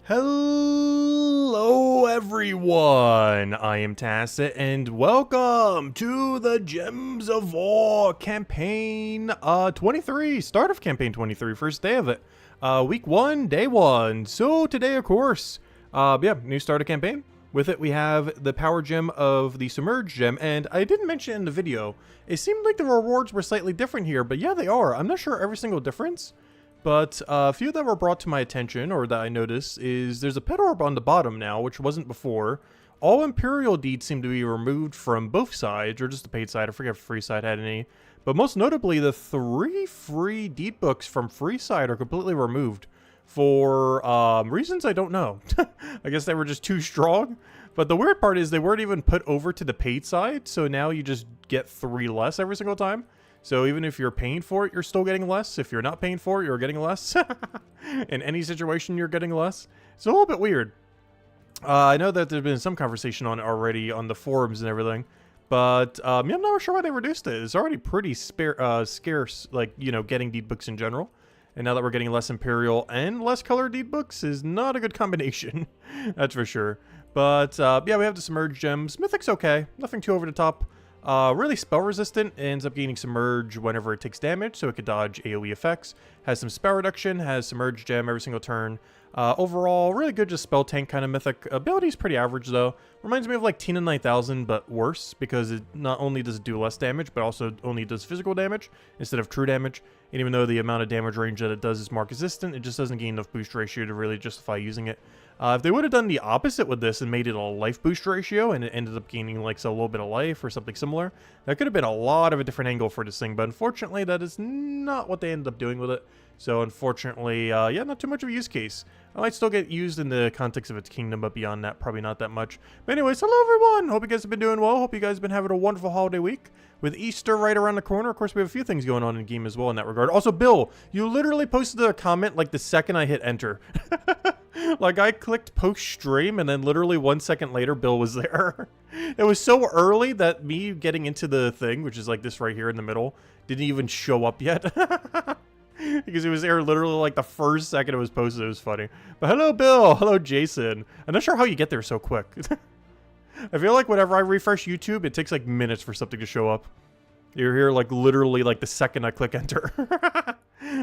Hello everyone, I am Tacit and welcome to the Gems of War campaign 23, start of campaign 23, first day of it, week 1, day 1. So today of course, new start of campaign. With it we have the power gem of the Submerge gem, and I didn't mention in the video, it seemed like the rewards were slightly different here, but yeah they are. I'm not sure every single difference. But a few that were brought to my attention, or that I noticed, is there's a pet orb on the bottom now, which wasn't before. All Imperial deeds seem to be removed from both sides, or just the paid side. I forget if free side had any. But most notably, the 3 free deed books from free side are completely removed for reasons I don't know. I guess they were just too strong. But the weird part is they weren't even put over to the paid side, so now you just get 3 less every single time. So even if you're paying for it, you're still getting less. If you're not paying for it, you're getting less. In any situation, you're getting less. It's a little bit weird. I know that there's been some conversation on it already on the forums and everything. But I'm not sure why they reduced it. It's already pretty scarce, like, you know, getting deed books in general. And now that we're getting less Imperial and less colored deed books is not a good combination. That's for sure. But yeah, we have the Submerge gems. Mythic's okay. Nothing too over the top. Really spell resistant, ends up gaining Submerge whenever it takes damage, so it could dodge AoE effects. Has some spell reduction, has Submerge gem every single turn. Overall, really good, just spell tank kind of mythic. Ability's pretty average though. Reminds me of like Tina 9000, but worse, because it not only does it do less damage, but also only does physical damage instead of true damage. And even though the amount of damage range that it does is more consistent, it just doesn't gain enough boost ratio to really justify using it. If they would have done the opposite with this and made it a life boost ratio and it ended up gaining like a little bit of life or something similar, that could have been a lot of a different angle for this thing. But unfortunately, that is not what they ended up doing with it. So unfortunately, yeah, not too much of a use case. I might still get used in the context of its kingdom, but beyond that, probably not that much. But anyways, hello everyone! Hope you guys have been doing well. Hope you guys have been having a wonderful holiday week. With Easter right around the corner, of course, we have a few things going on in the game as well in that regard. Also, Bill, you literally posted a comment like the second I hit enter. Like, I clicked post stream, and then literally 1 second later, Bill was there. It was so early that me getting into the thing, which is like this right here in the middle, didn't even show up yet. Because it was there literally like the first second it was posted. It was funny. But hello, Bill. Hello, Jason. I'm not sure how you get there so quick. I feel like whenever I refresh YouTube, it takes like minutes for something to show up. You're here like literally like the second I click enter.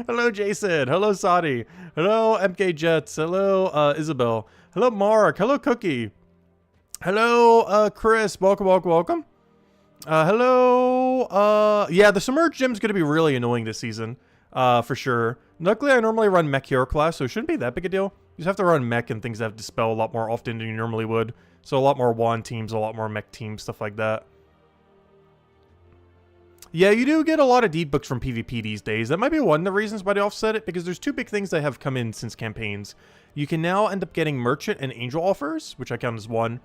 Hello, Jason. Hello, Sadi. Hello, MK Jets. Hello, Isabel. Hello, Mark. Hello, Cookie. Hello, Chris. Welcome, welcome, welcome. Hello, yeah, the Submerge gem's going to be really annoying this season. For sure. Luckily, I normally run mech hero class, so it shouldn't be that big a deal. You just have to run mech and things that have dispel a lot more often than you normally would. So a lot more wand teams, a lot more mech teams, stuff like that. Yeah, you do get a lot of deed books from PvP these days. That might be one of the reasons why they offset it, because there's 2 big things that have come in since campaigns. You can now end up getting merchant and angel offers, which I count as one.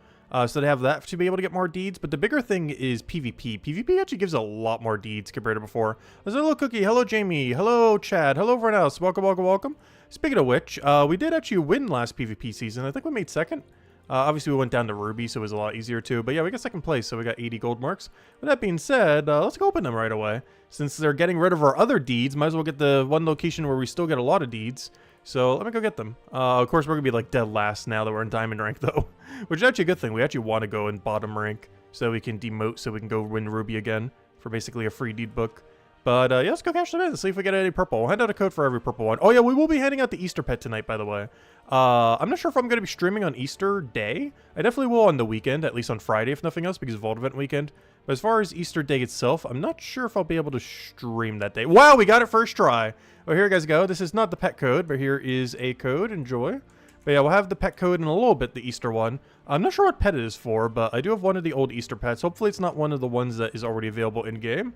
So they have that to be able to get more deeds. But the bigger thing is PvP. PvP actually gives a lot more deeds compared to before. Hello, Cookie. Hello, Jamie. Hello, Chad. Hello, everyone else. Welcome, welcome, welcome. Speaking of which, we did actually win last PvP season. I think we made 2nd. Obviously, we went down to Ruby, so it was a lot easier too. But yeah, we got 2nd place, so we got 80 gold marks. With that being said, let's go open them right away. Since they're getting rid of our other deeds, might as well get the one location where we still get a lot of deeds. So let me go get them. Of course, we're going to be like dead last now that we're in diamond rank, though. Which is actually a good thing. We actually want to go in bottom rank so we can demote so we can go win Ruby again for basically a free deed book. But yeah, let's go cash them in and see if we get any purple. We'll hand out a code for every purple one. Oh yeah, we will be handing out the Easter pet tonight, by the way. I'm not sure if I'm going to be streaming on Easter Day. I definitely will on the weekend, at least on Friday, if nothing else, because of Vault Event weekend. But as far as Easter Day itself, I'm not sure if I'll be able to stream that day. Wow, we got it first try. Oh, here you guys go. This is not the pet code, but here is a code. Enjoy. But yeah, we'll have the pet code in a little bit, the Easter one. I'm not sure what pet it is for, but I do have one of the old Easter pets. Hopefully it's not one of the ones that is already available in-game.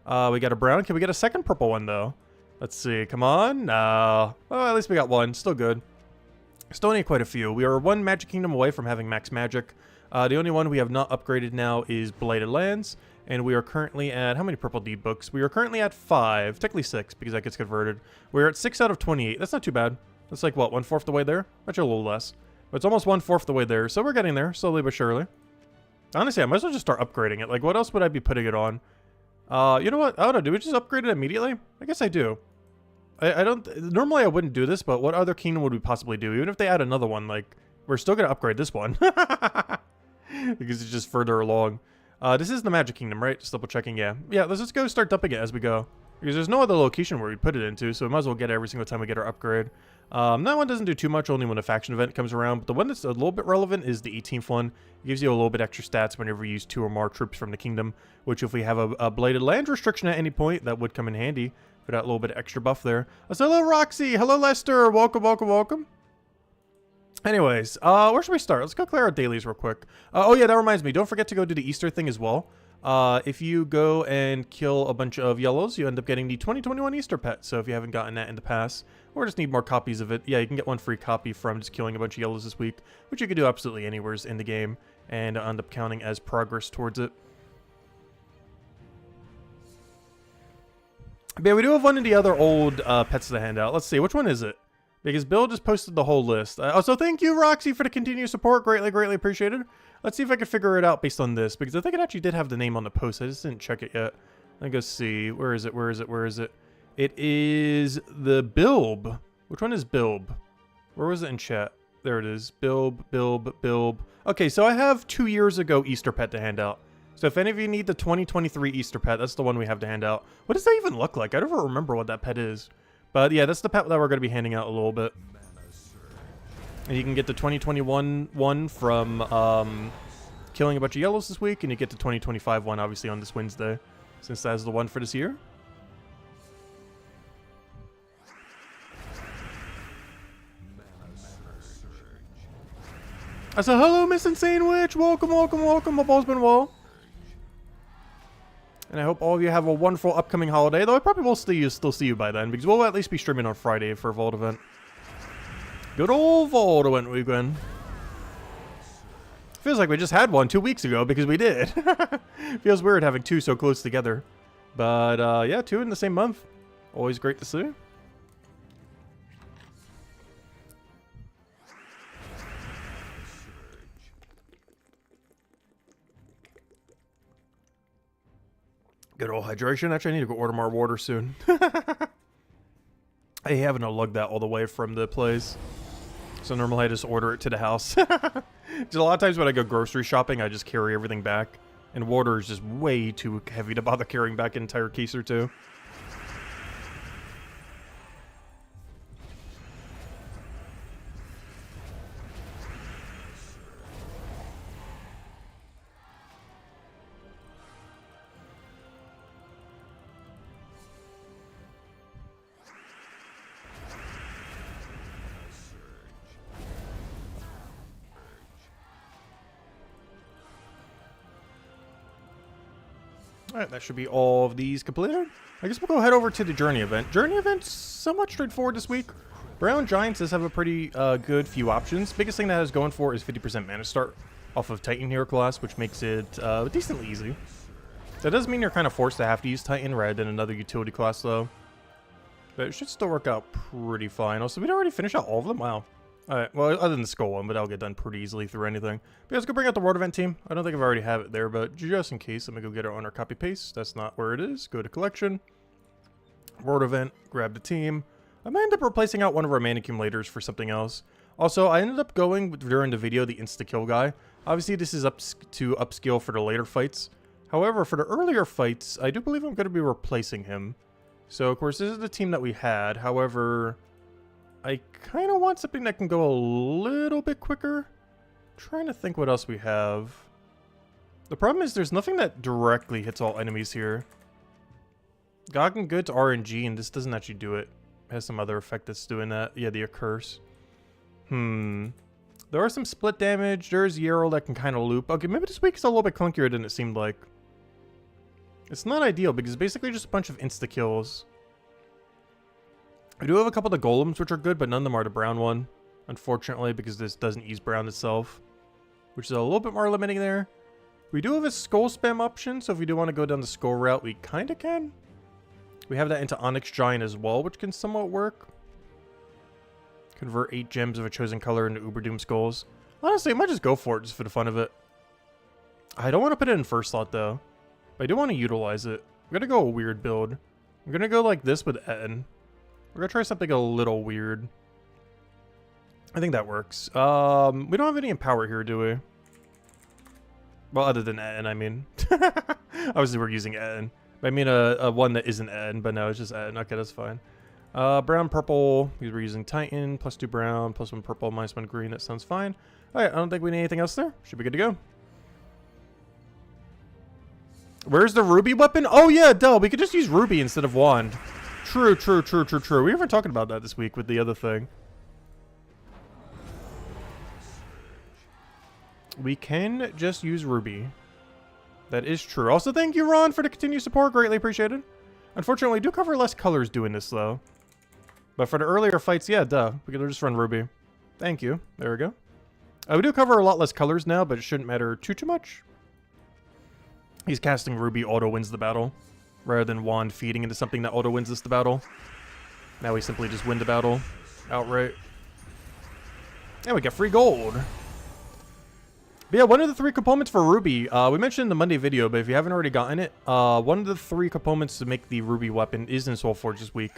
We got a brown. Can we get a 2nd purple one, though? Let's see. Come on. No. Oh, at least we got one. Still good. Still need quite a few. We are 1 Magic Kingdom away from having max magic. The only one we have not upgraded now is Blighted Lands. And we are currently at, how many purple deed books? We are currently at 5. Technically 6, because that gets converted. We're at 6 out of 28. That's not too bad. That's like, what, 1/4 the way there? Actually, a little less. But it's almost 1/4 the way there. So we're getting there, slowly but surely. Honestly, I might as well just start upgrading it. Like, what else would I be putting it on? You know what? I don't know. Do we just upgrade it immediately? I guess I do. I don't... Normally I wouldn't do this, but what other kingdom would we possibly do? Even if they add another one, like, we're still going to upgrade this one. Because it's just further along. This is the Magic Kingdom, right? Just double checking, yeah. Yeah, let's just go start dumping it as we go. Because there's no other location where we put it into, so we might as well get it every single time we get our upgrade. That one doesn't do too much, only when a faction event comes around. But the one that's a little bit relevant is the 18th one. It gives you a little bit extra stats whenever you use 2 or more troops from the kingdom. Which if we have a bladed land restriction at any point, that would come in handy for that little bit of extra buff there. So hello Roxy, hello Lester, welcome, welcome, welcome. Anyways, where should we start? Let's go clear our dailies real quick. Oh yeah, that reminds me, don't forget to go do the Easter thing as well. If you go and kill a bunch of yellows, you end up getting the 2021 Easter pet. So if you haven't gotten that in the past, or just need more copies of it, yeah, you can get one free copy from just killing a bunch of yellows this week, which you can do absolutely anywhere in the game, and end up counting as progress towards it. But yeah, we do have one of the other old pets to hand out. Let's see, which one is it? Because Bill just posted the whole list. Also, thank you, Roxy, for the continued support. Greatly, greatly appreciated. Let's see if I can figure it out based on this, because I think it actually did have the name on the post. I just didn't check it yet. Let me go see. Where is it? Where is it? Where is it? It is the Bilb. Which one is Bilb? Where was it in chat? There it is. Bilb, Bilb, Bilb. Okay, so I have 2 years ago Easter pet to hand out. So if any of you need the 2023 Easter pet, that's the one we have to hand out. What does that even look like? I don't even remember what that pet is. But yeah, that's the pet that we're going to be handing out a little bit. And you can get the 2021 one from killing a bunch of yellows this week, and you get the 2025 one obviously on this Wednesday, since that is the one for this year. I said, hello, Miss Insane Witch. Welcome, welcome, welcome. Hope all's been well. And I hope all of you have a wonderful upcoming holiday, though I probably will still see you by then, because we'll at least be streaming on Friday for a Vault event. Good old Vault event weekend. Feels like we just had one 2 weeks ago, because we did. Feels weird having 2 so close together. But, yeah, 2 in the same month. Always great to see. Good old hydration. Actually, I need to go order more water soon. I haven't lugged that all the way from the place. So normally I just order it to the house. Just a lot of times when I go grocery shopping, I just carry everything back. And water is just way too heavy to bother carrying back an entire case or 2. Alright, that should be all of these completed. I guess we'll go head over to the Journey event. Journey event's somewhat straightforward this week. Brown Giants does have a pretty good few options. Biggest thing that is going for is 50% mana start off of Titan Hero class, which makes it decently easy. That does mean you're kind of forced to have to use Titan rather than another utility class, though. But it should still work out pretty fine. Also, we'd already finished out all of them? Wow. Alright, well, other than the Skull one, but that'll get done pretty easily through anything. But yeah, let's go bring out the World Event team. I don't think I've already have it there, but just in case, let me go get it on our copy-paste. That's not where it is. Go to Collection. World Event, grab the team. I might end up replacing out one of our mana accumulators for something else. Also, I ended up going, during the video, the insta-kill guy. Obviously, this is up to upskill for the later fights. However, for the earlier fights, I do believe I'm going to be replacing him. So, of course, this is the team that we had. However, I kind of want something that can go a little bit quicker. Trying to think what else we have. The problem is there's nothing that directly hits all enemies here. Goggin Good's RNG, and this doesn't actually do it. It has some other effect that's doing that. Yeah, the Accurse. There are some split damage. There's Yarrow that can kind of loop. Okay, maybe this week is a little bit clunkier than it seemed like. It's not ideal because it's basically just a bunch of insta-kills. I do have a couple of the golems, which are good, but none of them are the brown one, unfortunately, because this doesn't use brown itself, which is a little bit more limiting there. We do have a skull spam option, so if we do want to go down the skull route, we kind of can. We have that into Onyx Giant as well, which can somewhat work. Convert 8 gems of a chosen color into Uberdoom skulls. Honestly, I might just go for it, just for the fun of it. I don't want to put it in first slot, though. But I do want to utilize it. I'm going to go a weird build. I'm going to go like this with Etten. We're We're gonna try something a little weird. I think that works. We don't have any Empower here, do we? Well, other than Etten, I mean. Obviously, we're using Etten. I mean, a one that isn't Etten, but no, it's just Etten. Okay, that's fine. Brown, purple. We're using Titan. +2 brown, +1 purple, -1 green. That sounds fine. Alright, I don't think we need anything else there. Should be good to go. Where's the ruby weapon? Oh, yeah, duh. We could just use ruby instead of wand. True, true, true, true, true. We were talking about that this week with the other thing. We can just use ruby. That is true. Also, thank you, Ron, for the continued support. Greatly appreciated. Unfortunately, we do cover less colors doing this, though. But for the earlier fights, yeah, duh. We could just run ruby. Thank you. There we go. We do cover a lot less colors now, but it shouldn't matter too much. He's casting ruby auto wins the battle, rather than wand feeding into something that auto wins us the battle. Now we simply just win the battle outright. And we get free gold. But yeah, one of the 3 components for ruby, we mentioned in the Monday video, but if you haven't already gotten it, one of the 3 components to make the ruby weapon is in Soulforge this week.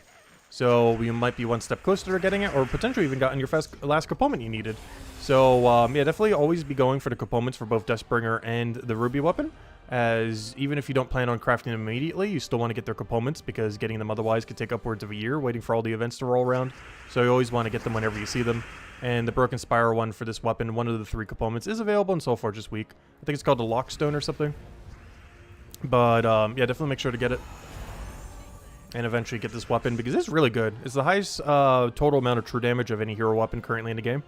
So you might be one step closer to getting it, or potentially even gotten your last component you needed. So yeah, definitely always be going for the components for both Deathbringer and the ruby weapon, as even if you don't plan on crafting them immediately, you still want to get their components, because getting them otherwise could take upwards of a year waiting for all the events to roll around. So you always want to get them whenever you see them. And the Broken Spire one for this weapon, one of the 3 components, is available in Soulforge this week. I think it's called the Lockstone or something. But yeah, definitely make sure to get it. And eventually get this weapon, because it's really good. It's the highest total amount of true damage of any hero weapon currently in the game.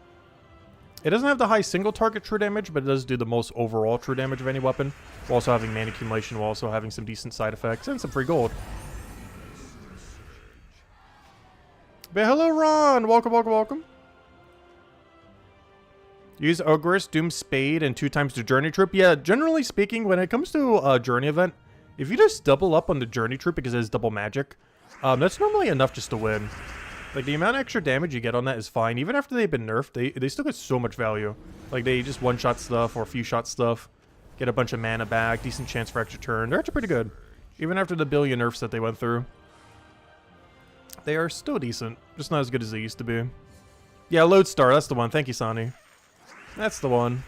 It doesn't have the high single target true damage, but it does do the most overall true damage of any weapon. While also having mana accumulation, while also having some decent side effects, and some free gold. But hello, Ron! Welcome, welcome, welcome. Use Ogress, Doom Spade, and 2 times the Journey Troop. Yeah, generally speaking, when it comes to a Journey event, if you just double up on the Journey Troop because it has double magic, that's normally enough just to win. Like, the amount of extra damage you get on that is fine. Even after they've been nerfed, they still get so much value. Like, they just one-shot stuff or few-shot stuff. Get a bunch of mana back, decent chance for extra turn. They're actually pretty good. Even after the billion nerfs that they went through. They are still decent. Just not as good as they used to be. Yeah, Lodestar, that's the one. Thank you, Sonny. That's the one.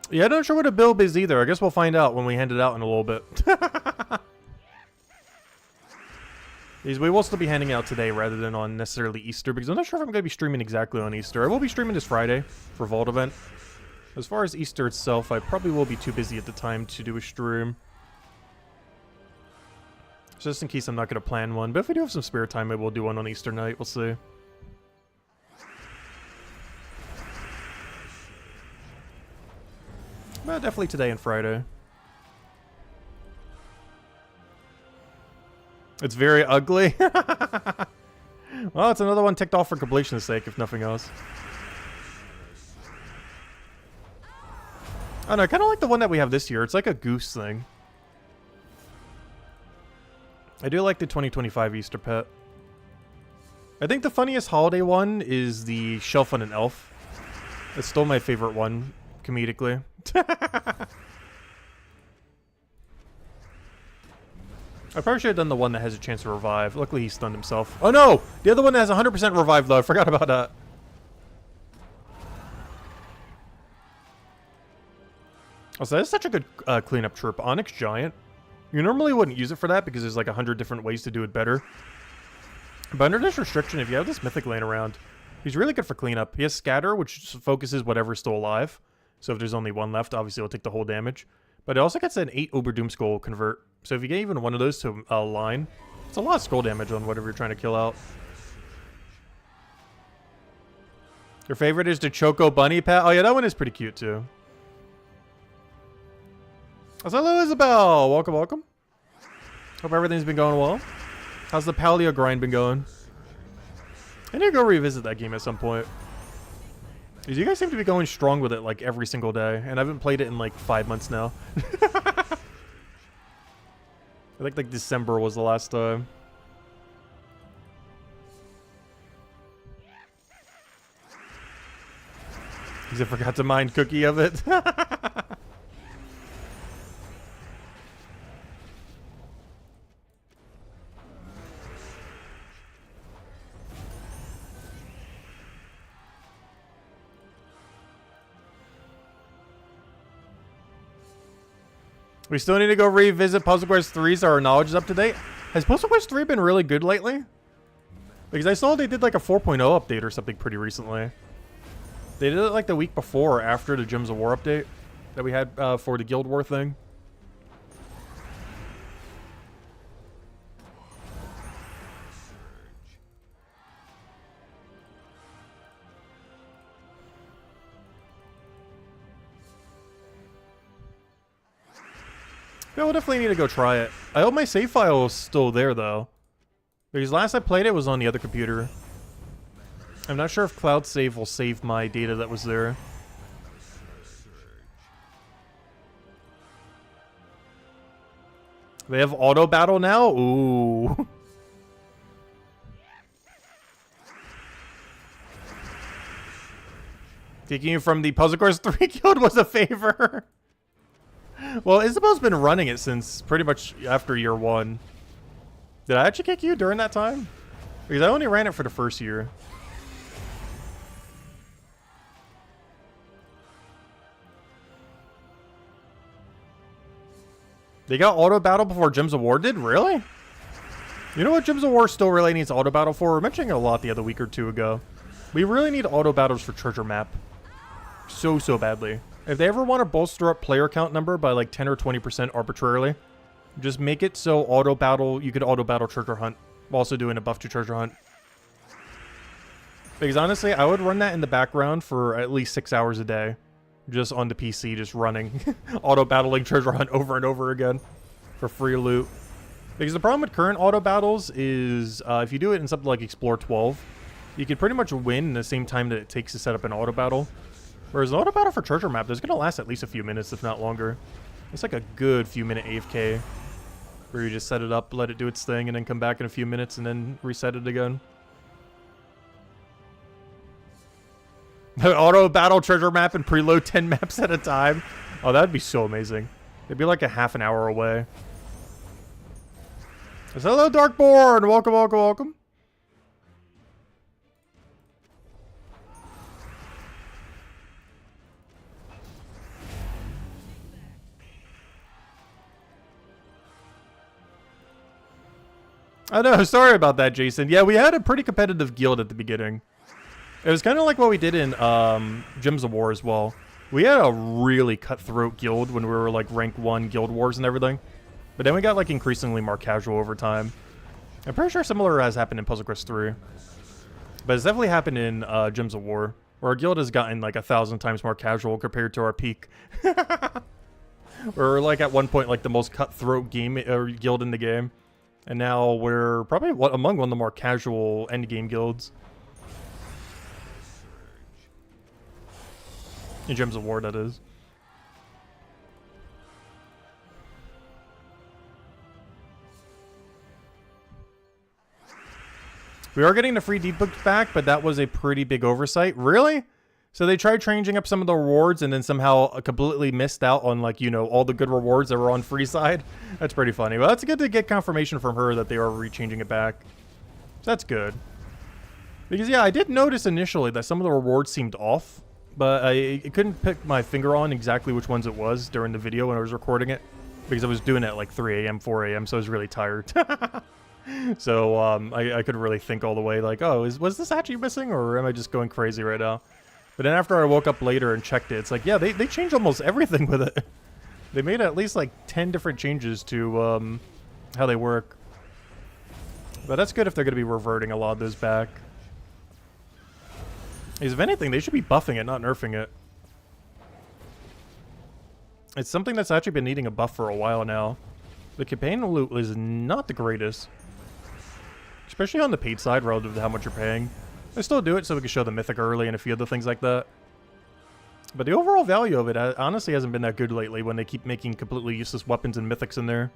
Yeah, I'm not sure what a build is either. I guess we'll find out when we hand it out in a little bit. These we will still be handing out today rather than on necessarily Easter, because I'm not sure if I'm going to be streaming exactly on Easter. I will be streaming this Friday for Vault event. As far as Easter itself, I probably will be too busy at the time to do a stream. Just in case I'm not going to plan one. But if we do have some spare time, maybe we'll do one on Easter night. We'll see. But definitely today and Friday. It's very ugly. Well, it's another one ticked off for completion's sake, if nothing else. Oh no, I kind of like the one that we have this year. It's like a goose thing. I do like the 2025 Easter pet. I think the funniest holiday one is the Shelf on an Elf. It's still my favorite one, comedically. I probably should have done the one that has a chance to revive. Luckily, he stunned himself. Oh no! The other one has 100% revive, though. I forgot about that. Also, that's such a good cleanup troop. Onyx Giant. You normally wouldn't use it for that because there's like 100 different ways to do it better. But under this restriction, if you have this Mythic laying around, he's really good for cleanup. He has Scatter, which focuses whatever's still alive. So if there's only one left, obviously it'll take the whole damage. But it also gets an 8 Uber Doom Skull convert. So if you get even one of those to a line, it's a lot of skull damage on whatever you're trying to kill out. Your favorite is the Choco Bunny pet? Oh yeah, that one is pretty cute too. Hello, Isabel. Welcome, welcome. Hope everything's been going well. How's the Paleo grind been going? I need to go revisit that game at some point. You guys seem to be going strong with it like every single day, and I haven't played it in like 5 months now. I think like December was the last time. Because I forgot to mine Cookie of it. We still need to go revisit Puzzle Quest 3 so our knowledge is up to date. Has Puzzle Quest 3 been really good lately? Because I saw they did like a 4.0 update or something pretty recently. They did it like the week before or after the Gems of War update that we had for the Guild War thing. Yeah, we'll definitely need to go try it. I hope my save file is still there, though. Because last I played it was on the other computer. I'm not sure if Cloud Save will save my data that was there. They have auto battle now? Ooh. Taking you from the Puzzle Quest 3 guild was a favor. Well, Isabel's been running it since pretty much after year 1. Did I actually kick you during that time? Because I only ran it for the first year. They got auto battle before Gems of War did? Really? You know what Gems of War still really needs auto battle for? We were mentioning it a lot the other week or two ago. We really need auto battles for Treasure Map. So badly. If they ever want to bolster up player count number by like 10 or 20% arbitrarily, just make it so auto battle, you could auto battle Treasure Hunt while also doing a buff to Treasure Hunt. Because honestly, I would run that in the background for at least 6 hours a day. Just on the PC, just running. Auto battling Treasure Hunt over and over again for free loot. Because the problem with current auto battles is if you do it in something like Explore 12, you can pretty much win in the same time that it takes to set up an auto battle. Whereas an auto battle for Treasure Map is going to last at least a few minutes, if not longer. It's like a good few minute AFK. Where you just set it up, let it do its thing, and then come back in a few minutes and then reset it again. Auto battle Treasure Map and preload 10 maps at a time. Oh, that'd be so amazing. It'd be like a half an hour away. So, hello, Darkborn! Welcome, welcome, welcome. I know, sorry about that, Jason. Yeah, we had a pretty competitive guild at the beginning. It was kind of like what we did in Gems of War as well. We had a really cutthroat guild when we were like rank 1 guild wars and everything. But then we got like increasingly more casual over time. I'm pretty sure similar has happened in Puzzle Quest 3. But it's definitely happened in Gems of War. Where our guild has gotten like 1,000 times more casual compared to our peak. We're like at one point like the most cutthroat game or guild in the game. And now we're probably among one of the more casual endgame guilds. In Gems of War, that is. We are getting the free deed books back, but that was a pretty big oversight. Really? So they tried changing up some of the rewards and then somehow completely missed out on, like, you know, all the good rewards that were on free side. That's pretty funny. Well, that's good to get confirmation from her that they are re-changing it back. So that's good. Because, yeah, I did notice initially that some of the rewards seemed off. But I couldn't pick my finger on exactly which ones it was during the video when I was recording it. Because I was doing it at like 3 a.m., 4 a.m., so I was really tired. So I couldn't really think all the way like, oh, was this actually missing or am I just going crazy right now? But then after I woke up later and checked it, it's like, yeah, they changed almost everything with it. They made at least like 10 different changes to how they work. But that's good if they're going to be reverting a lot of those back. Because if anything, they should be buffing it, not nerfing it. It's something that's actually been needing a buff for a while now. The campaign loot is not the greatest. Especially on the paid side relative to how much you're paying. I still do it so we can show the mythic early and a few other things like that. But the overall value of it honestly hasn't been that good lately when they keep making completely useless weapons and mythics in there.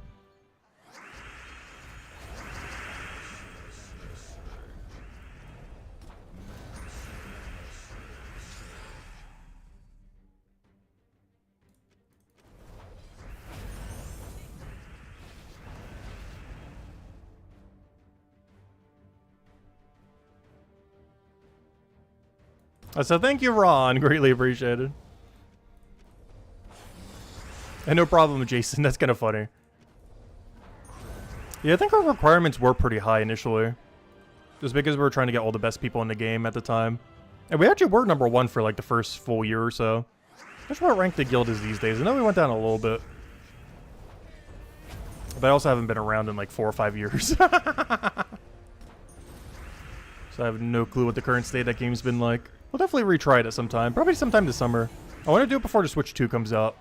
So thank you, Ron. Greatly appreciated. And no problem, Jason. That's kind of funny. Yeah, I think our requirements were pretty high initially. Just because we were trying to get all the best people in the game at the time. And we actually were #1 for like the first full year or so. That's what rank the guild is these days. I know we went down a little bit. But I also haven't been around in like 4 or 5 years. So I have no clue what the current state of that game's been like. We'll definitely retry it at some time. Probably sometime this summer. I want to do it before the Switch 2 comes out.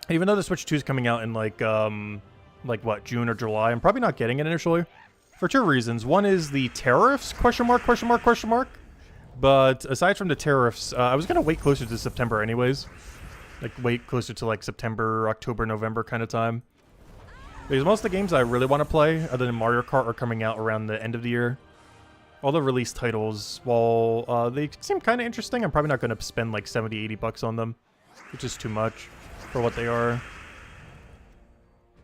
Even though the Switch 2 is coming out in like what, June or July, I'm probably not getting it initially. For 2 reasons. One is the tariffs, question mark. But aside from the tariffs, I was going to wait closer to September anyways. Like, wait closer to like September, October, November kind of time. Because most of the games I really want to play, other than Mario Kart, are coming out around the end of the year. All the release titles, while they seem kind of interesting, I'm probably not going to spend like 70, 80 bucks on them, which is too much for what they are.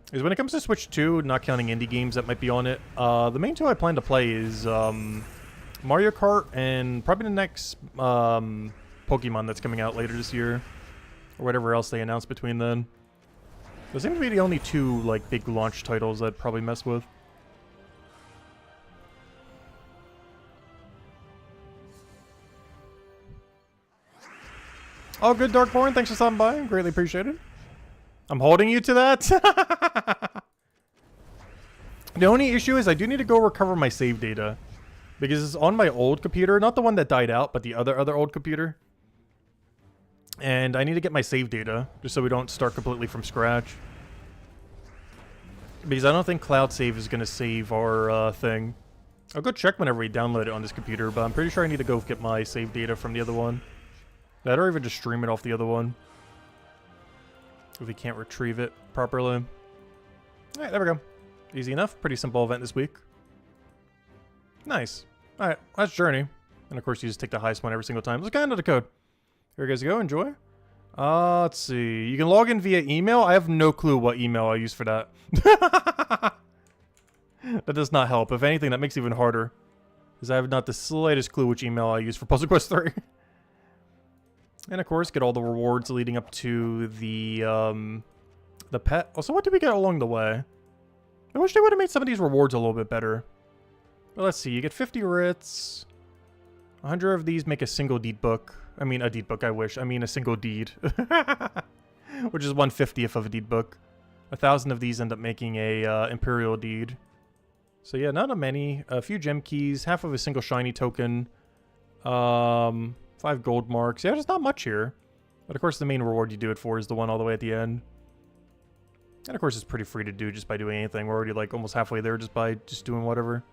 Because when it comes to Switch 2, not counting indie games that might be on it, the main 2 I plan to play is Mario Kart and probably the next Pokemon that's coming out later this year, or whatever else they announce between then. Those seem to be the only 2 like big launch titles I'd probably mess with. Oh, good, Darkborn. Thanks for stopping by. Greatly appreciated. I'm holding you to that. The only issue is I do need to go recover my save data. Because it's on my old computer. Not the one that died out, but the other old computer. And I need to get my save data. Just so we don't start completely from scratch. Because I don't think Cloud Save is going to save our thing. I'll go check whenever we download it on this computer. But I'm pretty sure I need to go get my save data from the other one. That or even just stream it off the other one. If we can't retrieve it properly. Alright, there we go. Easy enough. Pretty simple event this week. Nice. Alright, that's Journey. And of course you just take the highest one every single time. Let's get into the code. Here you guys go, enjoy. Let's see. You can log in via email. I have no clue what email I use for that. That does not help. If anything, that makes it even harder. Because I have not the slightest clue which email I use for Puzzle Quest 3. And of course, get all the rewards leading up to the pet. Also, what did we get along the way? I wish they would have made some of these rewards a little bit better. But let's see, you get 50 writs. 100 of these make a single deed book. I mean, a deed book, I wish. I mean, a single deed. Which is 1/50th of a deed book. 1,000 of these end up making a imperial deed. So yeah, not a many. A few gem keys, half of a single shiny token. 5 gold marks. Yeah, there's not much here. But of course, the main reward you do it for is the one all the way at the end. And of course, it's pretty free to do just by doing anything. We're already like almost halfway there just by just doing whatever.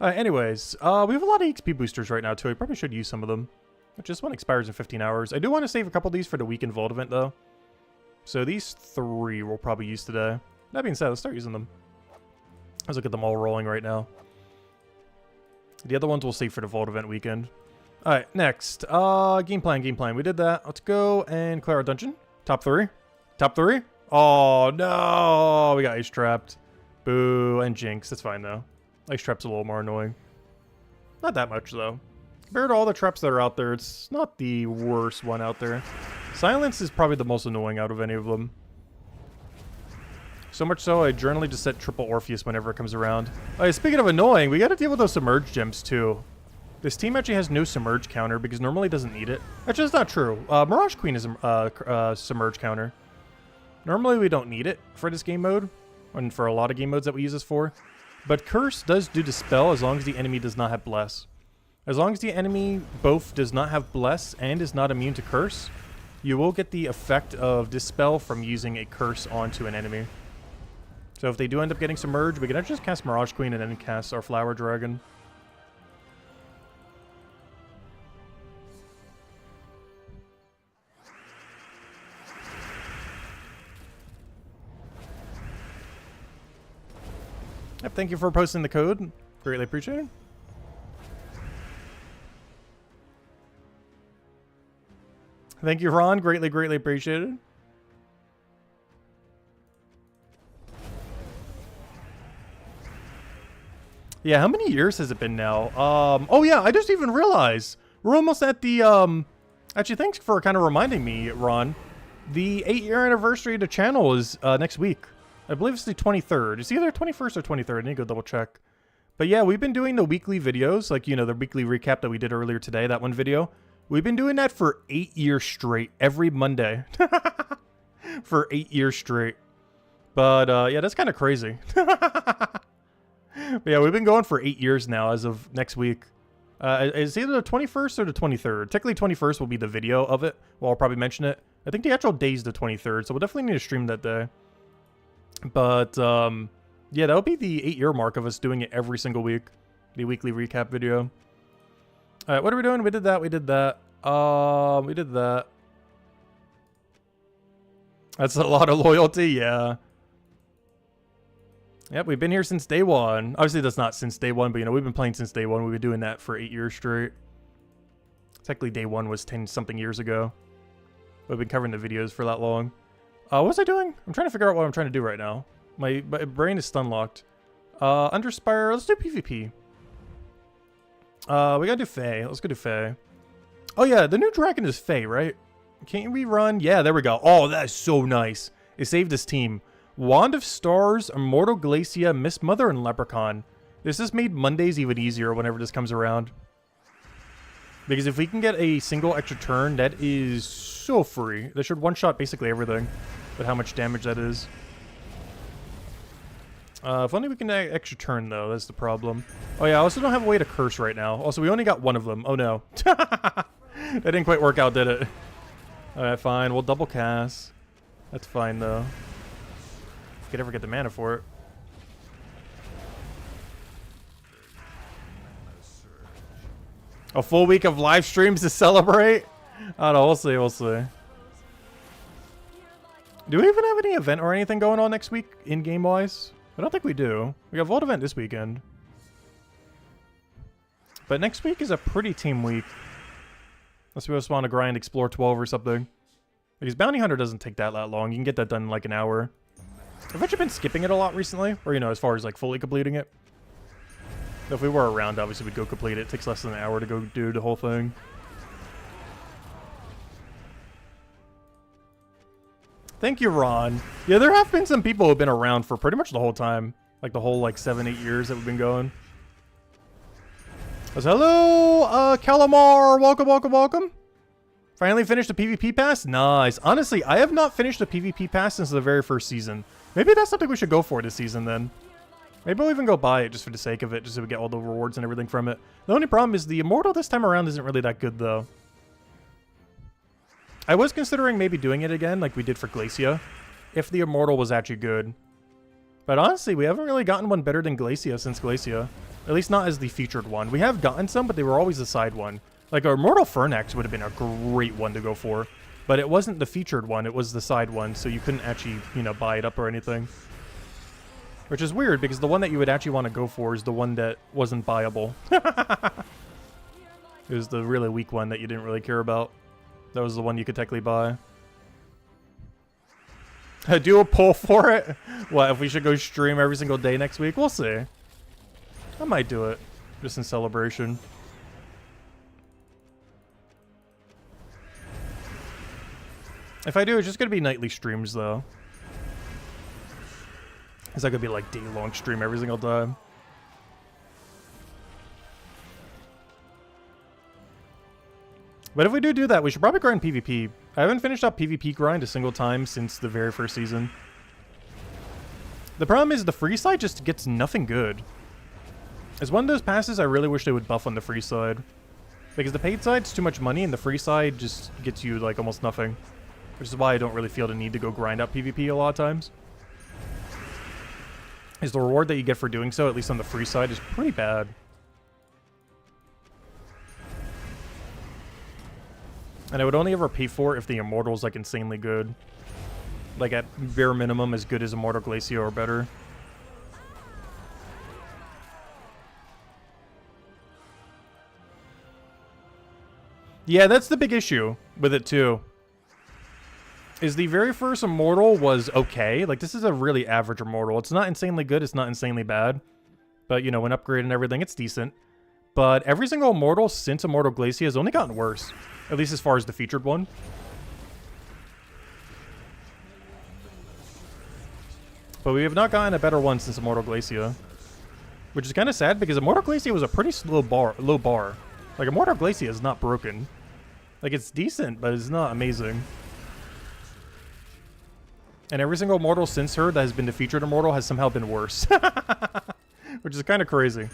Anyways, we have a lot of XP boosters right now too. I probably should use some of them. Which this one expires in 15 hours. I do want to save a couple of these for the weekend vault event though. So these 3 we'll probably use today. That being said, let's start using them. Let's look at them all rolling right now. The other ones we'll save for the vault event weekend. Alright, next. Game plan. We did that. Let's go and clear our dungeon. Top 3. Top 3. Oh, no. We got Ice Trapped. Boo. And Jinx. That's fine, though. Ice Trap's a little more annoying. Not that much, though. Compared to all the traps that are out there, it's not the worst one out there. Silence is probably the most annoying out of any of them. So much so, I generally just set triple Orpheus whenever it comes around. Speaking of annoying, we gotta deal with those Submerge gems, too. This team actually has no Submerge counter because normally it doesn't need it. Actually, that's not true. Mirage Queen is a Submerge counter. Normally we don't need it for this game mode, and for a lot of game modes that we use this for. But Curse does do Dispel as long as the enemy does not have Bless. As long as the enemy both does not have Bless and is not immune to Curse, you will get the effect of Dispel from using a Curse onto an enemy. So if they do end up getting Submerged, we can actually just cast Mirage Queen and then cast our Flower Dragon. Yep, thank you for posting the code. Greatly appreciated. Thank you, Ron. Greatly appreciated. Yeah, how many years has it been now? Oh yeah, I just even realized we're almost at the, actually, thanks for kind of reminding me, Ron. The 8-year anniversary of the channel is next week. I believe it's the 23rd. It's either 21st or 23rd. I need to go double check. But yeah, we've been doing the weekly videos, like, you know, the weekly recap that we did earlier today, that one video. We've been doing that for 8 years straight, every Monday. For 8 years straight. But yeah, that's kind of crazy. But yeah, we've been going for 8 years now as of next week. It's either the 21st or the 23rd. Technically, 21st will be the video of it. Well, I'll probably mention it. I think the actual day is the 23rd, so we'll definitely need to stream that day. But, yeah, that'll be the 8-year mark of us doing it every single week. The weekly recap video. Alright, what are we doing? We did that, we did that. We did that. That's a lot of loyalty, yeah. Yep, we've been here since day one. Obviously, that's not since day one, but, you know, we've been playing since day one. We've been doing that for 8 years straight. Technically, day one was 10-something years ago. We've been covering the videos for that long. What was I doing? I'm trying to figure out what I'm trying to do right now. My brain is stun locked. Under Spire, let's do PvP. We gotta do Fae. Let's go do Fae. Oh yeah, the new dragon is Fae, right? Can't we run? Yeah, there we go. Oh, that's so nice. It saved this team. Wand of Stars, Immortal Glacia, Miss Mother, and Leprechaun. This has made Mondays even easier whenever this comes around. Because if we can get a single extra turn, that is so free. That should one-shot basically everything. But how much damage that is. If only we can extra turn, though. That's the problem. Oh, yeah, I also don't have a way to curse right now. Also, we only got one of them. Oh, no. That didn't quite work out, did it? Alright, fine. We'll double cast. That's fine, though. If we could ever get the mana for it. A full week of live streams to celebrate? I don't know. We'll see. We'll see. Do we even have any event or anything going on next week, in-game wise? I don't think we do. We have Vault event this weekend. But next week is a pretty team week. Unless we just want to grind Explore 12 or something. Because Bounty Hunter doesn't take that long. You can get that done in like an hour. I've actually been skipping it a lot recently. Or, you know, as far as like fully completing it. If we were around, obviously we'd go complete it. It takes less than an hour to go do the whole thing. Thank you, Ron. Yeah, there have been some people who have been around for pretty much the whole time. Like the whole, like, 7-8 years that we've been going. Hello, Calamar. Welcome, welcome, welcome. Finally finished the PvP pass? Nice. Honestly, I have not finished the PvP pass since the very first season. Maybe that's something we should go for this season, then. Maybe we'll even go buy it just for the sake of it, just so we get all the rewards and everything from it. The only problem is the Immortal this time around isn't really that good, though. I was considering maybe doing it again, like we did for Glacia, if the Immortal was actually good. But honestly, we haven't really gotten one better than Glacia since Glacia. At least not as the featured one. We have gotten some, but they were always the side one. Like, our Immortal Fernax would have been a great one to go for. But it wasn't the featured one, it was the side one, so you couldn't actually, you know, buy it up or anything. Which is weird, because the one that you would actually want to go for is the one that wasn't buyable. It was the really weak one that you didn't really care about. That was the one you could technically buy. Do a poll for it? What, if we should go stream every single day next week? We'll see. I might do it. Just in celebration. If I do, it's just going to be nightly streams, though. It's not going to be like day-long stream every single time. But if we do that, we should probably grind PvP. I haven't finished up PvP grind a single time since the very first season. The problem is the free side just gets nothing good. It's one of those passes I really wish they would buff on the free side. Because the paid side's too much money and the free side just gets you like almost nothing. Which is why I don't really feel the need to go grind up PvP a lot of times. Is the reward that you get for doing so, at least on the free side, is pretty bad. And I would only ever pay for it if the Immortal's like insanely good. Like at bare minimum as good as Immortal Glacia or better. Yeah, that's the big issue with it too. Is the very first Immortal was okay. Like, this is a really average Immortal. It's not insanely good, it's not insanely bad. But, you know, when upgraded and everything, it's decent. But every single Immortal since Immortal Glacia has only gotten worse. At least as far as the featured one. But we have not gotten a better one since Immortal Glacia. Which is kind of sad because Immortal Glacia was a pretty low bar. Like, Immortal Glacia is not broken. Like, it's decent, but it's not amazing. And every single Immortal since her that has been the featured Immortal has somehow been worse. Which is kind of crazy.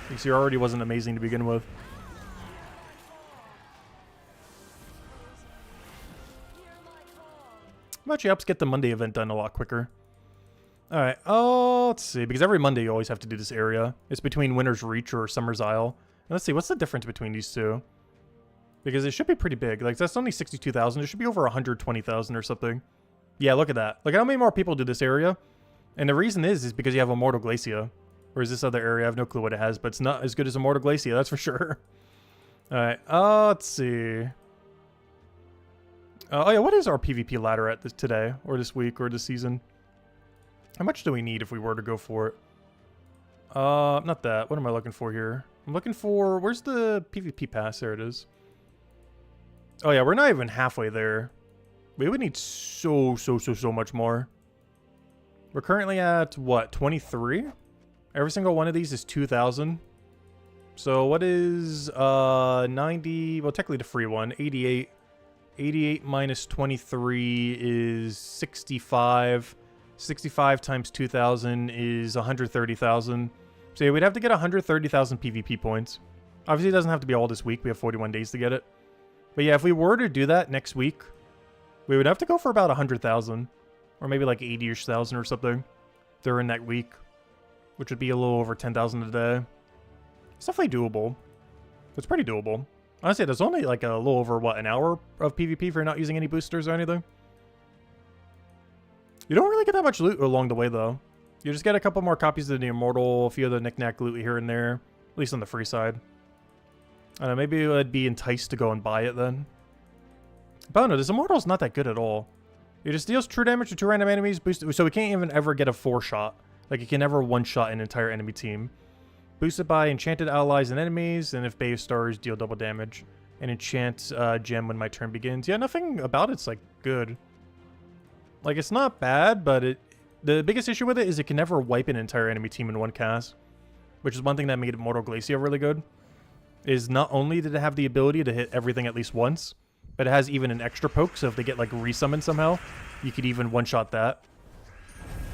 Because she already wasn't amazing to begin with. It actually helps get the Monday event done a lot quicker. Alright, let's see. Because every Monday you always have to do this area. It's between Winter's Reach or Summer's Isle. And let's see, what's the difference between these two? Because it should be pretty big. Like, that's only 62,000. It should be over 120,000 or something. Yeah, look at that. Look at how many more people do this area. And the reason is because you have Immortal Glacia. Whereas this other area, I have no clue what it has, but it's not as good as Immortal Glacia, that's for sure. Alright, let's see. Oh yeah, what is our PvP ladder at today? Or this week, or this season? How much do we need if we were to go for it? Not that. What am I looking for here? I'm looking for... Where's the PvP pass? There it is. Oh yeah, we're not even halfway there. We would need so much more. We're currently at, what, 23? Every single one of these is 2,000. So what is 90? Well, technically the free one, 88. 88 minus 23 is 65. 65 times 2,000 is 130,000. So yeah, we'd have to get 130,000 PvP points. Obviously, it doesn't have to be all this week. We have 41 days to get it. But yeah, if we were to do that next week, we would have to go for about 100,000. Or maybe like 80-ish thousand or something during that week. Which would be a little over 10,000 a day. It's definitely doable. It's pretty doable. Honestly, there's only like a little over, what, an hour of PvP if you're not using any boosters or anything. You don't really get that much loot along the way, though. You just get a couple more copies of the Immortal, a few other knick-knack loot here and there. At least on the free side. I don't know, maybe I'd be enticed to go and buy it then. But I don't know, this Immortal's not that good at all. It just deals true damage to 2 random enemies, boosted, so we can't even ever get a 4-shot. Like, it can never one-shot an entire enemy team. Boosted by enchanted allies and enemies, and if base stars deal double damage. And enchant gem when my turn begins. Yeah, nothing about it's, like, good. Like, it's not bad, but the biggest issue with it is it can never wipe an entire enemy team in one cast. Which is one thing that made Immortal Glacia really good. Is not only did it have the ability to hit everything at least once, but it has even an extra poke, so if they get, like, resummoned somehow, you could even one-shot that.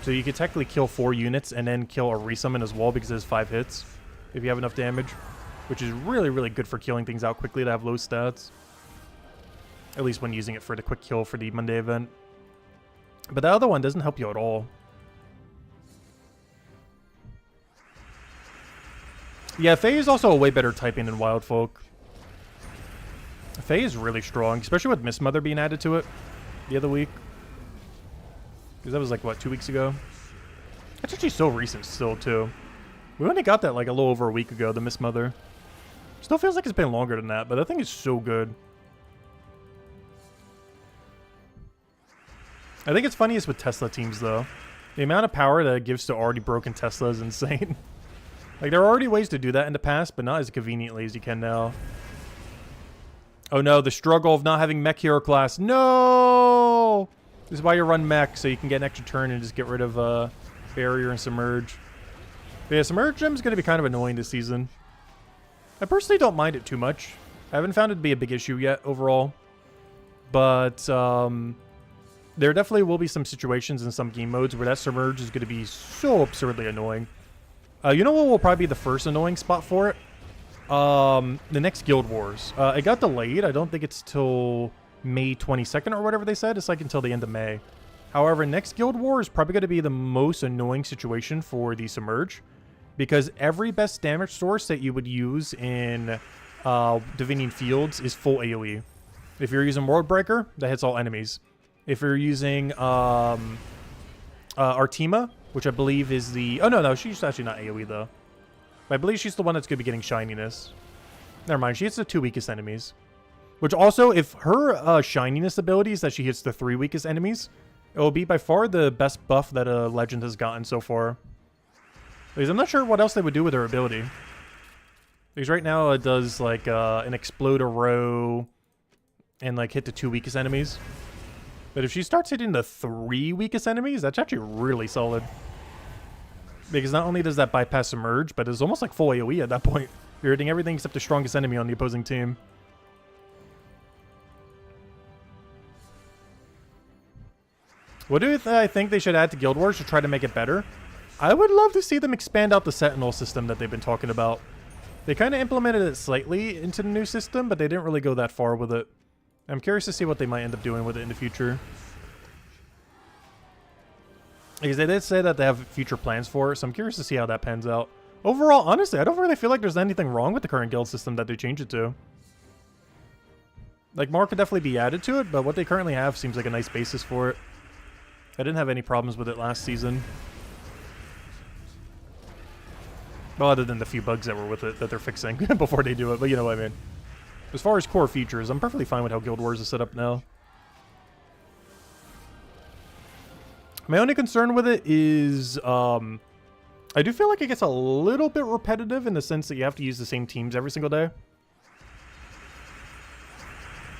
So you could technically kill 4 units and then kill a resummon as well because it has 5 hits, if you have enough damage. Which is really, really good for killing things out quickly to have low stats. At least when using it for the quick kill for the Monday event. But the other one doesn't help you at all. Yeah, Faye is also a way better typing than Wild Folk. Faye is really strong, especially with Mist Mother being added to it the other week. Because that was like, what, 2 weeks ago? That's actually so recent still, too. We only got that like a little over a week ago, the Mist Mother. Still feels like it's been longer than that, but that thing is so good. I think it's funniest with Tesla teams, though. The amount of power that it gives to already broken Tesla is insane. Like, there are already ways to do that in the past, but not as conveniently as you can now. Oh no, the struggle of not having Mech Hero class. No! This is why you run Mech, so you can get an extra turn and just get rid of Barrier and Submerge. But yeah, Submerge Gem is going to be kind of annoying this season. I personally don't mind it too much. I haven't found it to be a big issue yet, overall. But, there definitely will be some situations in some game modes where that Submerge is going to be so absurdly annoying. You know what will probably be the first annoying spot for it? The next Guild Wars. It got delayed. I don't think it's till May 22nd or whatever they said. It's like until the end of May. However, next Guild War is probably going to be the most annoying situation for the Submerge. Because every best damage source that you would use in Divinian Fields is full AoE. If you're using World Breaker, that hits all enemies. If you're using Artima, which I believe is the... Oh, no, she's actually not AoE, though. But I believe she's the one that's going to be getting Shininess. Never mind, she hits the 2 weakest enemies. Which also, if her shininess ability is that she hits the 3 weakest enemies, it will be by far the best buff that a legend has gotten so far. Because I'm not sure what else they would do with her ability. Because right now it does like an explode a row and like hit the 2 weakest enemies. But if she starts hitting the 3 weakest enemies, that's actually really solid. Because not only does that bypass Submerge, but it's almost like full AoE at that point. You're hitting everything except the strongest enemy on the opposing team. What do I think they should add to Guild Wars to try to make it better? I would love to see them expand out the Sentinel system that they've been talking about. They kind of implemented it slightly into the new system, but they didn't really go that far with it. I'm curious to see what they might end up doing with it in the future. Because they did say that they have future plans for it, so I'm curious to see how that pans out. Overall, honestly, I don't really feel like there's anything wrong with the current guild system that they changed it to. Like, more could definitely be added to it, but what they currently have seems like a nice basis for it. I didn't have any problems with it last season. Well, other than the few bugs that were with it that they're fixing before they do it, but you know what I mean. As far as core features, I'm perfectly fine with how Guild Wars is set up now. My only concern with it is, I do feel like it gets a little bit repetitive in the sense that you have to use the same teams every single day.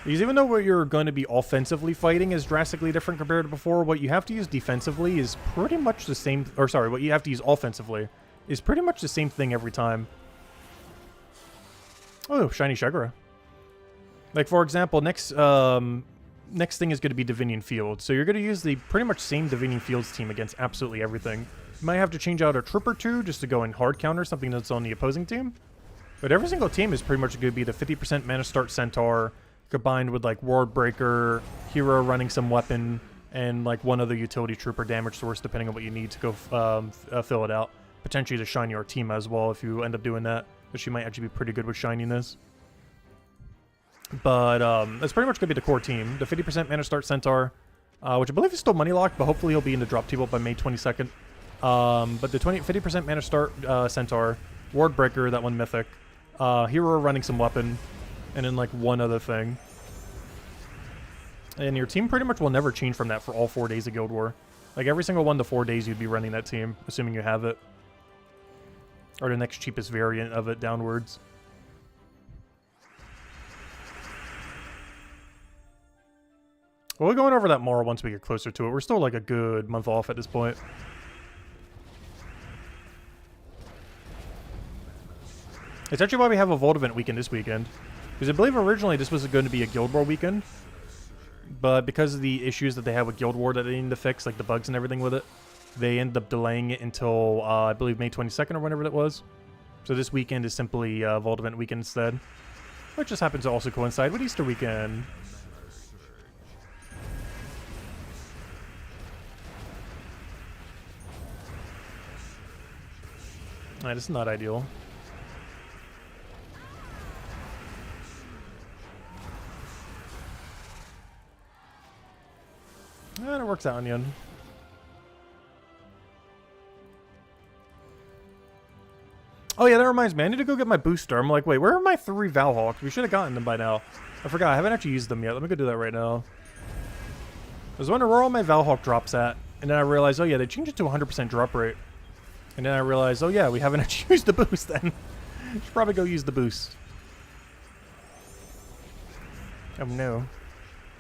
Because even though what you're going to be offensively fighting is drastically different compared to before, what you have to use defensively is pretty much the same, or sorry, what you have to use offensively is pretty much the same thing every time. Oh, shiny Shagura. Like, for example, next thing is going to be Divinian Field. So you're going to use the pretty much same Divinian Fields team against absolutely everything. You might have to change out a Troop or two just to go in hard counter something that's on the opposing team. But every single team is pretty much going to be the 50% mana start Centaur, combined with like Ward Breaker, Hero running some weapon, and like one other utility troop or damage source depending on what you need to go fill it out. Potentially to shiny Artima as well if you end up doing that, but she might actually be pretty good with shininess. But that's pretty much going to be the core team. The 50% mana start Centaur, which I believe is still money locked, but hopefully he'll be in the drop table by May 22nd. But the 50% mana start Centaur, Ward Breaker, that one mythic, Hero running some weapon, and then like one other thing. And your team pretty much will never change from that for all 4 days of Guild War. Like every single 1 to 4 days you'd be running that team, assuming you have it. Or the next cheapest variant of it downwards. Well, we're going over that more once we get closer to it. We're still like a good month off at this point. It's actually why we have a Vault event weekend this weekend. Because I believe originally this was going to be a Guild War weekend. But because of the issues that they had with Guild War that they needed to fix, like the bugs and everything with it, they ended up delaying it until, I believe, May 22nd or whenever that was. So this weekend is simply Vault event weekend instead. Which just happens to also coincide with Easter weekend. Alright, this is not ideal. And it works out in the end. Oh yeah, that reminds me. I need to go get my booster. I'm like, wait, where are my 3 Valhawks? We should have gotten them by now. I forgot. I haven't actually used them yet. Let me go do that right now. I was wondering where all my Valhawk drops at. And then I realized, oh yeah, they changed it to 100% drop rate. And then I realized, oh yeah, we haven't actually used the boost then. Should probably go use the boost. Oh no.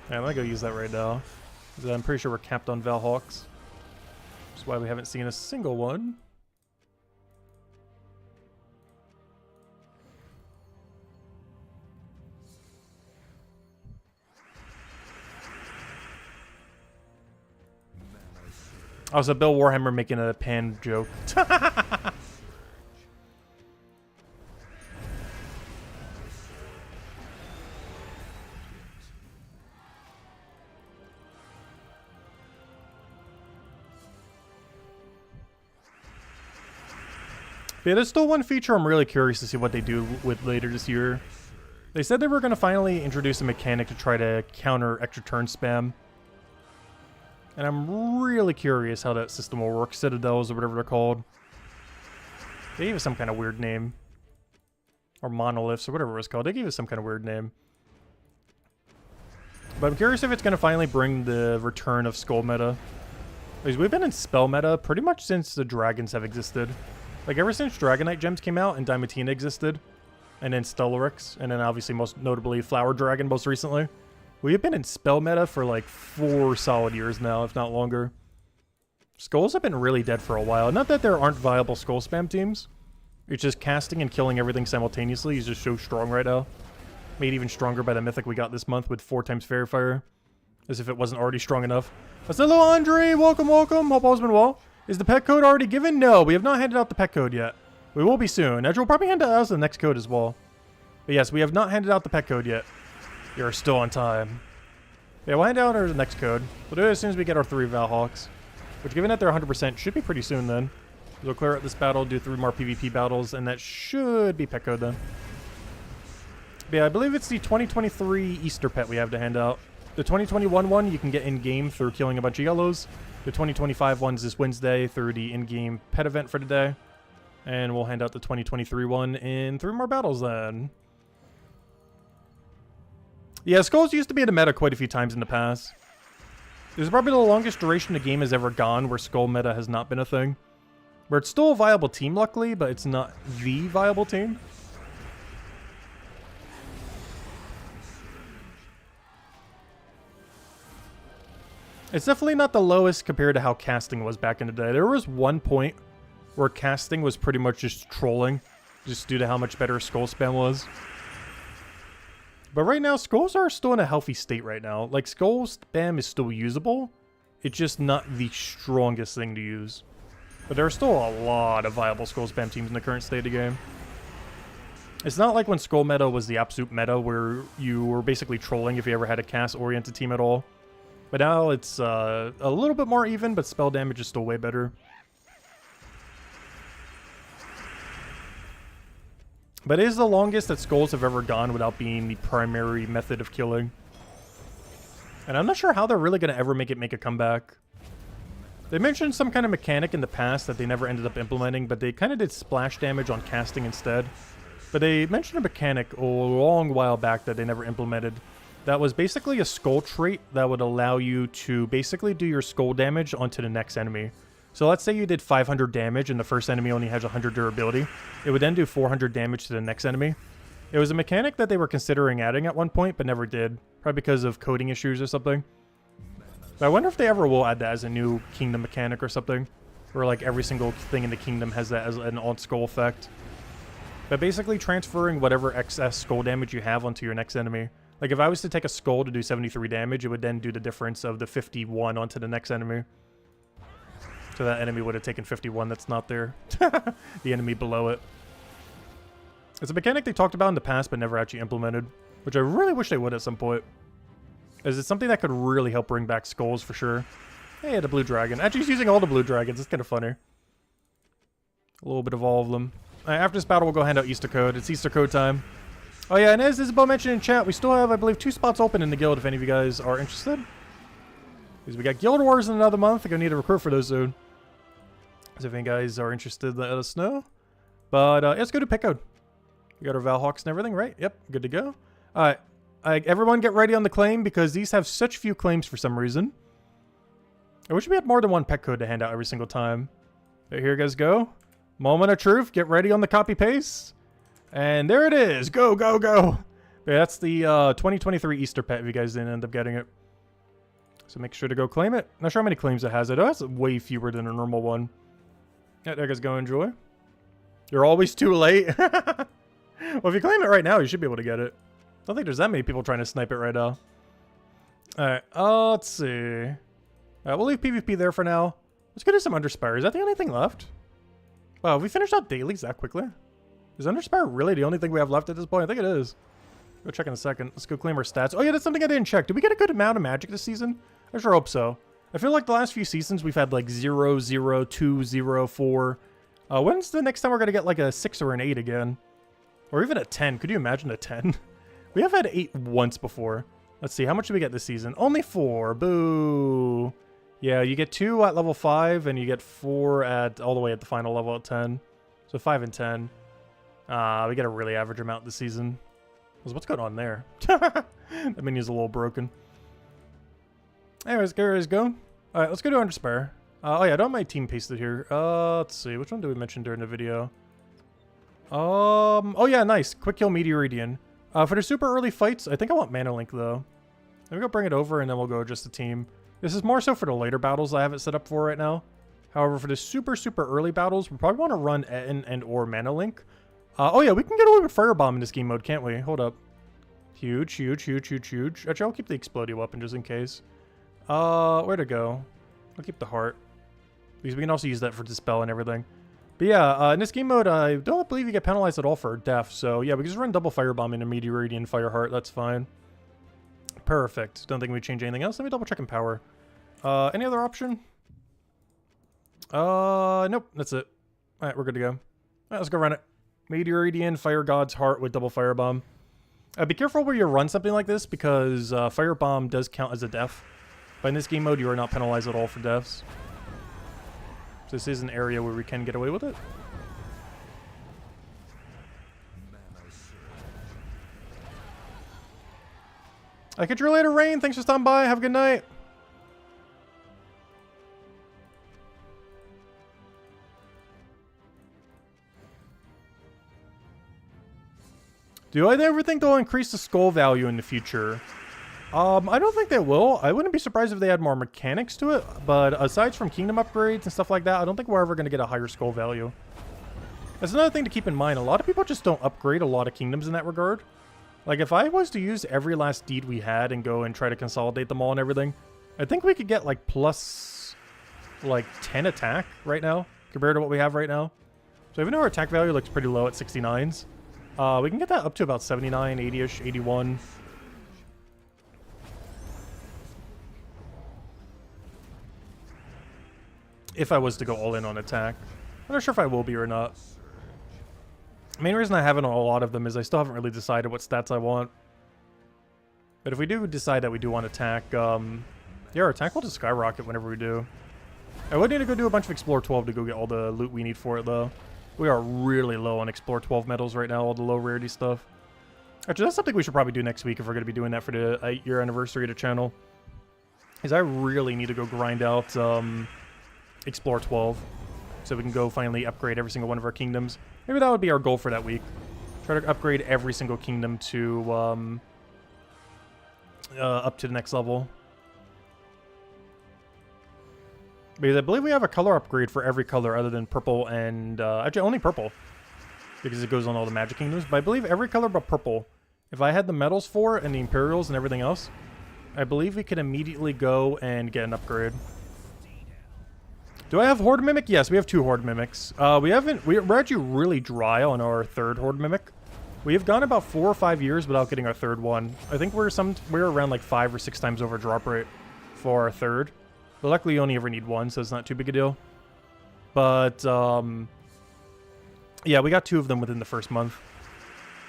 Yeah, let me go use that right now. I'm pretty sure we're capped on Valhawks. That's why we haven't seen a single one. Oh, so Bill Warhammer making a pan joke. Yeah, there's still one feature I'm really curious to see what they do with later this year. They said they were going to finally introduce a mechanic to try to counter extra turn spam. And I'm really curious how that system will work. Citadels or whatever they're called. They gave us some kind of weird name. Or monoliths or whatever it was called. They gave us some kind of weird name. But I'm curious if it's going to finally bring the return of Skull meta. Because we've been in Spell meta pretty much since the dragons have existed. Like, ever since Dragonite gems came out and Diamantina existed. And then Stellaryx. And then obviously most notably Flower Dragon most recently. We have been in Spell meta for like 4 solid years now, if not longer. Skulls have been really dead for a while. Not that there aren't viable Skull spam teams. It's just casting and killing everything simultaneously is just so strong right now. Made even stronger by the mythic we got this month with 4 times Fairy Fire. As if it wasn't already strong enough. Hello, Andre! Welcome, welcome! Hope all's been well. Is the pet code already given? No, we have not handed out the pet code yet. We will be soon. Edge will probably hand out the next code as well. But yes, we have not handed out the pet code yet. You're still on time. Yeah, we'll hand out our next code. We'll do it as soon as we get our 3 Valhawks. Which, given that they're 100%, should be pretty soon then. We'll clear out this battle, do 3 more PvP battles, and that should be pet code then. But yeah, I believe it's the 2023 Easter pet we have to hand out. The 2021 one you can get in-game through killing a bunch of yellows. The 2025 one's this Wednesday through the in-game pet event for today. And we'll hand out the 2023 one in 3 more battles then. Yeah, Skulls used to be in the meta quite a few times in the past. This is probably the longest duration the game has ever gone where Skull meta has not been a thing. Where it's still a viable team, luckily, but it's not the viable team. It's definitely not the lowest compared to how casting was back in the day. There was one point where casting was pretty much just trolling, just due to how much better Skull spam was. But right now, Skulls are still in a healthy state right now. Like, Skull spam is still usable. It's just not the strongest thing to use. But there are still a lot of viable Skull spam teams in the current state of the game. It's not like when Skull meta was the absolute meta where you were basically trolling if you ever had a cast-oriented team at all. But now it's a little bit more even, but spell damage is still way better. But it is the longest that Skulls have ever gone without being the primary method of killing. And I'm not sure how they're really going to ever make a comeback. They mentioned some kind of mechanic in the past that they never ended up implementing, but they kind of did splash damage on casting instead. But they mentioned a mechanic a long while back that they never implemented. That was basically a skull trait that would allow you to basically do your skull damage onto the next enemy. So let's say you did 500 damage and the first enemy only has 100 durability. It would then do 400 damage to the next enemy. It was a mechanic that they were considering adding at one point, but never did. Probably because of coding issues or something. But I wonder if they ever will add that as a new kingdom mechanic or something. Where like every single thing in the kingdom has that as an on-skull effect. But basically transferring whatever excess skull damage you have onto your next enemy. Like if I was to take a skull to do 73 damage, it would then do the difference of the 51 onto the next enemy. So that enemy would have taken 51 that's not there. The enemy below it. It's a mechanic they talked about in the past but never actually implemented. Which I really wish they would at some point. As it's something that could really help bring back skulls for sure. Hey, the blue dragon. Actually, he's using all the blue dragons. It's kind of funny. A little bit of all of them. After this battle, we'll go hand out Easter code. It's Easter code time. Oh yeah, and as Isabel mentioned in chat, we still have, I believe, 2 spots open in the guild if any of you guys are interested. Because we got Guild Wars in another month. I'm going to need a recruit for those soon. So if any guys are interested, let us know. But let's go to pick code. We got our Valhawks and everything, right? Yep, good to go. Alright, everyone get ready on the claim because these have such few claims for some reason. I wish we had more than one pet code to hand out every single time. But here you guys go. Moment of truth. Get ready on the copy-paste. And there it is. Go, go, go. Yeah, that's the 2023 Easter pet if you guys didn't end up getting it. So make sure to go claim it. Not sure how many claims it has. It has way fewer than a normal one. Yeah, there you guys go. Enjoy. You're always too late. Well, if you claim it right now, you should be able to get it. I don't think there's that many people trying to snipe it right now. Alright, let's see. We'll leave PvP there for now. Let's go to some Underspire. Is that the only thing left? Wow, have we finished out dailies that quickly? Is Underspire really the only thing we have left at this point? I think it is. Go check in a second. Let's go claim our stats. Oh yeah, that's something I didn't check. Did we get a good amount of magic this season? I sure hope so. I feel like the last few seasons we've had like 0, 0, 2, 0, 4. When's the next time we're going to get like a 6 or an 8 again? Or even a 10. Could you imagine a 10? We have had 8 once before. Let's see. How much did we get this season? Only 4. Boo. Yeah, you get 2 at level 5 and you get 4 at all the way at the final level at 10. So 5 and 10. We get a really average amount this season. What's going on there? That menu's a little broken. Anyways, Gary's go. Alright, let's go to Underspire. Oh yeah, I don't have my team pasted here. Let's see, which one did we mention during the video? Oh yeah, nice. Quick kill Meteoridian. For the super early fights, I think I want Mana Link though. Let me go bring it over and then we'll go just the team. This is more so for the later battles I have it set up for right now. However, for the super early battles, we probably want to run Etten and or Mana Link. Oh yeah, we can get away with Firebomb in this game mode, can't we? Hold up. Huge, huge, huge, huge, huge. Actually, I'll keep the Explodio weapon just in case. Where to go? I'll keep the heart. Because we can also use that for Dispel and everything. But yeah, in this game mode, I don't believe you get penalized at all for death. So yeah, we can just run double Firebomb into Meteoridian Fireheart. That's fine. Perfect. Don't think we change anything else. Let me double check Empower. Any other option? Nope. That's it. Alright, we're good to go. Alright, let's go run it. Meteoridian Fire God's Heart with double Firebomb. Be careful where you run something like this because Firebomb does count as a death. But in this game mode, you are not penalized at all for deaths. So this is an area where we can get away with it. I'll catch you later, Rain. Thanks for stopping by. Have a good night. Do I ever think they'll increase the skull value in the future? I don't think they will. I wouldn't be surprised if they add more mechanics to it, but aside from kingdom upgrades and stuff like that, I don't think we're ever going to get a higher skull value. That's another thing to keep in mind. A lot of people just don't upgrade a lot of kingdoms in that regard. Like, if I was to use every last deed we had and go and try to consolidate them all and everything, I think we could get, like, plus, like, 10 attack right now, compared to what we have right now. So even though our attack value looks pretty low at 69s, we can get that up to about 79, 80-ish, 81. If I was to go all in on attack. I'm not sure if I will be or not. The main reason I haven't on a lot of them is I still haven't really decided what stats I want. But if we do decide that we do want attack, yeah, our attack will just skyrocket whenever we do. I would need to go do a bunch of Explore 12 to go get all the loot we need for it, though. We are really low on Explore 12 medals right now, all the low rarity stuff. Actually, that's something we should probably do next week if we're going to be doing that for the 8-year anniversary of the channel. Is I really need to go grind out Explore 12 so we can go finally upgrade every single one of our kingdoms. Maybe that would be our goal for that week. Try to upgrade every single kingdom to up to the next level. Because I believe we have a color upgrade for every color other than purple and... actually, only purple. Because it goes on all the magic kingdoms. But I believe every color but purple, if I had the medals for it and the Imperials and everything else, I believe we could immediately go and get an upgrade. Do I have Horde Mimic? Yes, we have 2 Horde Mimics. We're actually really dry on our 3rd Horde Mimic. We have gone about 4 or 5 years without getting our 3rd one. I think we're around like 5 or 6 times over drop rate for our 3rd. But luckily you only ever need 1, so it's not too big a deal. But, yeah, we got 2 of them within the first month.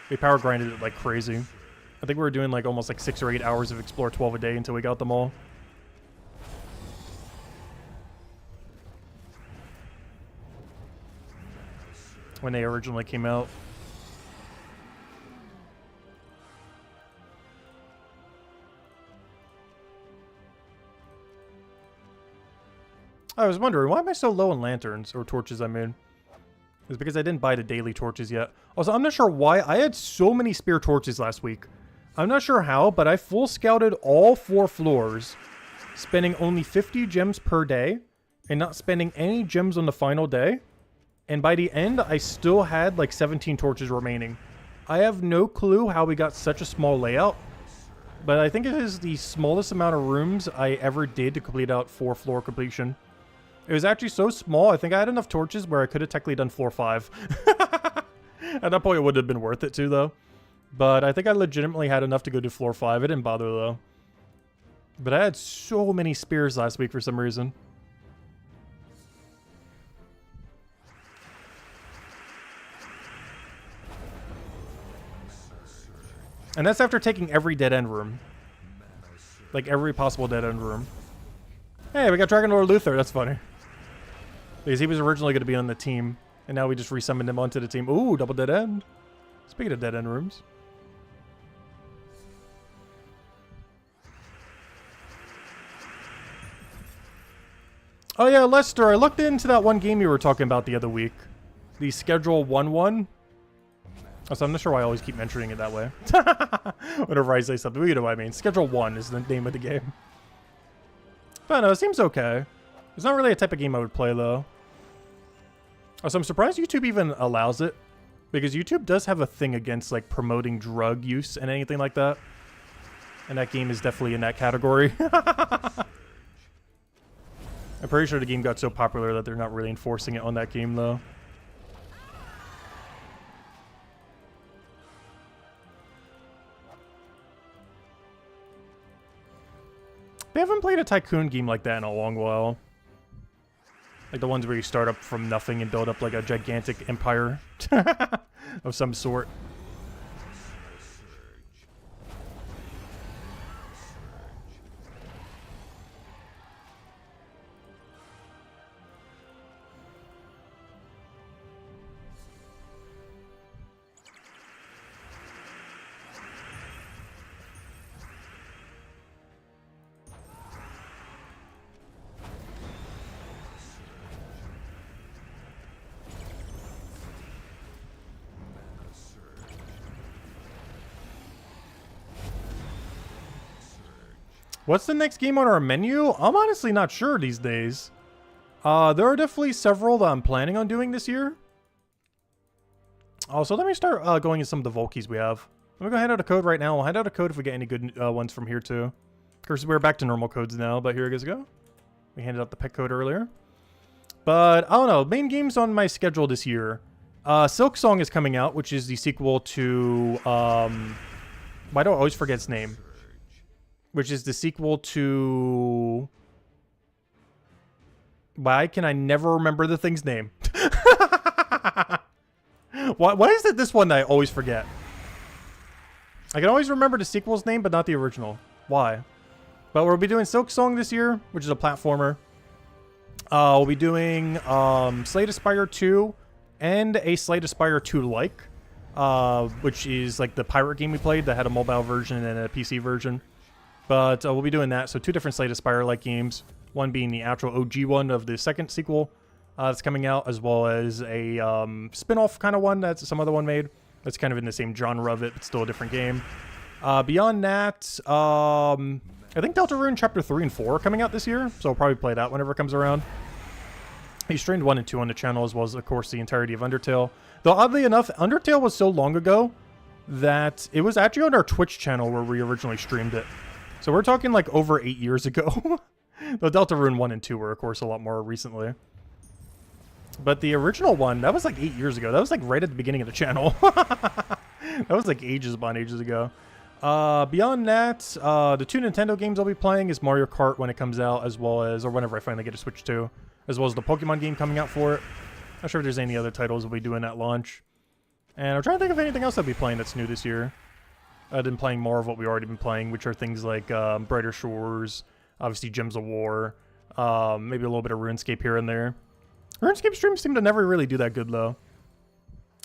We power grinded it like crazy. I think we were doing like almost like 6 or 8 hours of Explore 12 a day until we got them all. When they originally came out. I was wondering, why am I so low on lanterns, or torches, I mean? It's because I didn't buy the daily torches yet. Also, I'm not sure why. I had so many spear torches last week. I'm not sure how, but I full scouted all 4 floors, spending only 50 gems per day, and not spending any gems on the final day. And by the end, I still had like 17 torches remaining. I have no clue how we got such a small layout, but I think it is the smallest amount of rooms I ever did to complete out 4 floor completion. It was actually so small, I think I had enough torches where I could have technically done floor 5. At that point, it would have been worth it too, though. But I think I legitimately had enough to go to floor 5. It didn't bother, though. But I had so many spears last week for some reason. And that's after taking every dead-end room. Like, every possible dead-end room. Hey, we got Dragon Lord Luther. That's funny. Because he was originally going to be on the team. And now we just resummoned him onto the team. Ooh, double dead-end. Speaking of dead-end rooms. Oh yeah, Lester, I looked into that one game you were talking about the other week. The Schedule 1-1. Oh, so I'm not sure why I always keep mentioning it that way. Whenever I say something, you know what I mean. Schedule 1 is the name of the game. But no, it seems okay. It's not really a type of game I would play, though. Oh, so I'm surprised YouTube even allows it. Because YouTube does have a thing against, like, promoting drug use and anything like that. And that game is definitely in that category. I'm pretty sure the game got so popular that they're not really enforcing it on that game, though. They haven't played a tycoon game like that in a long while. Like the ones where you start up from nothing and build up like a gigantic empire of some sort. What's the next game on our menu? I'm honestly not sure these days. There are definitely several that I'm planning on doing this year. So let me start going into some of the Volkies we have. I'm gonna go hand out a code right now. We'll hand out a code if we get any good ones from here too. Of course, we're back to normal codes now, but here it go. We handed out the pet code earlier. But, I don't know, main games on my schedule this year. Silk Song is coming out, which is the sequel to, why do I always forget its name? Which is the sequel to... Why can I never remember the thing's name? Why is it this one that I always forget? I can always remember the sequel's name, but not the original. Why? But we'll be doing Silk Song this year, which is a platformer. We'll be doing Slay the Spire 2 and a Slay the Spire 2-like, which is like the pirate game we played that had a mobile version and a PC version. But we'll be doing that. So 2 different Slay the Spire-like games. One being the actual OG one of the second sequel that's coming out, as well as a spin-off kind of one that some other one made. That's kind of in the same genre of it, but still a different game. Beyond that, I think Deltarune Chapter 3 and 4 are coming out this year, so I'll probably play that whenever it comes around. He streamed 1 and 2 on the channel, as well as, of course, the entirety of Undertale. Though, oddly enough, Undertale was so long ago that it was actually on our Twitch channel where we originally streamed it. So we're talking like over 8 years ago. Though Deltarune 1 and 2 were, of course, a lot more recently. But the original one, that was like 8 years ago. That was like right at the beginning of the channel. That was like ages upon ages ago. Beyond that, the 2 Nintendo games I'll be playing is Mario Kart when it comes out, as well as, or whenever I finally get a Switch 2, as well as the Pokemon game coming out for it. Not sure if there's any other titles we'll be doing at launch. And I'm trying to think of anything else I'll be playing that's new this year. I've been playing more of what we've already been playing, which are things like Brighter Shores, obviously Gems of War, maybe a little bit of RuneScape here and there. RuneScape streams seem to never really do that good, though.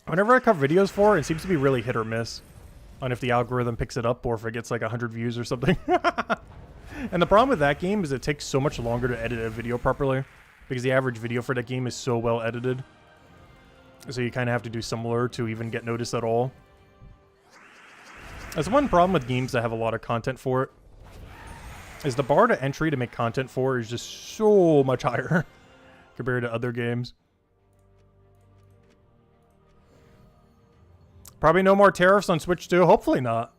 Whenever I cut videos for it, it seems to be really hit or miss on if the algorithm picks it up or if it gets like 100 views or something. And the problem with that game is it takes so much longer to edit a video properly because the average video for that game is so well edited. So you kind of have to do similar to even get noticed at all. That's one problem with games that have a lot of content for it, is the bar to entry to make content for is just so much higher compared to other games. Probably no more tariffs on Switch 2. Hopefully not.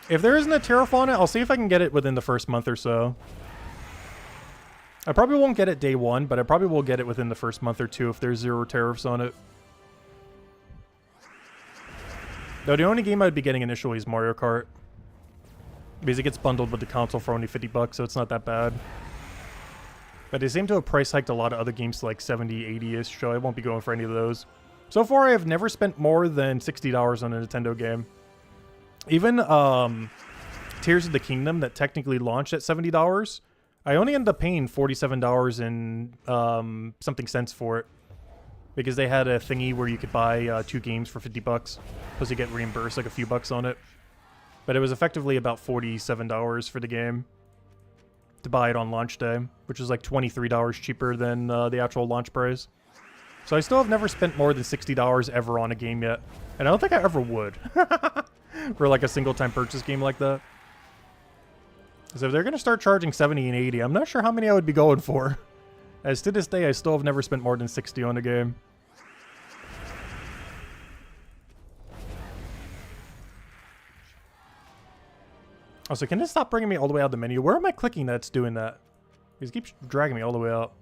If there isn't a tariff on it, I'll see if I can get it within the first month or so. I probably won't get it day one, but I probably will get it within the first month or two if there's 0 tariffs on it. Though the only game I'd be getting initially is Mario Kart, because it gets bundled with the console for only $50, so it's not that bad. But they seem to have price hiked a lot of other games to like 70, 80-ish, so I won't be going for any of those. So far, I have never spent more than $60 on a Nintendo game. Even Tears of the Kingdom, that technically launched at $70, I only ended up paying $47 and something cents for it. Because they had a thingy where you could buy 2 games for $50, plus you get reimbursed like a few bucks on it. But it was effectively about $47 for the game. to buy it on launch day, which is like $23 cheaper than the actual launch price. So I still have never spent more than $60 ever on a game yet. And I don't think I ever would. For like a single-time purchase game like that. So if they're going to start charging 70 and 80, I'm not sure how many I would be going for. As to this day, I still have never spent more than 60 on a game. Also, can it stop bringing me all the way out of the menu? Where am I clicking that's doing that? It keeps dragging me all the way out.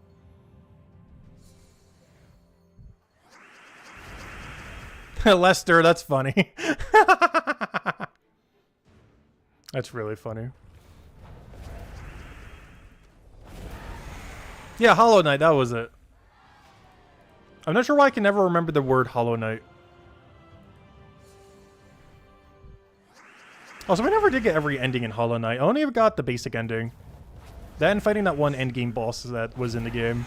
Lester, that's funny. That's really funny. Yeah, Hollow Knight, that was it. I'm not sure why I can never remember the word Hollow Knight. Also, I never did get every ending in Hollow Knight. I only ever got the basic ending. Then fighting that one endgame boss that was in the game.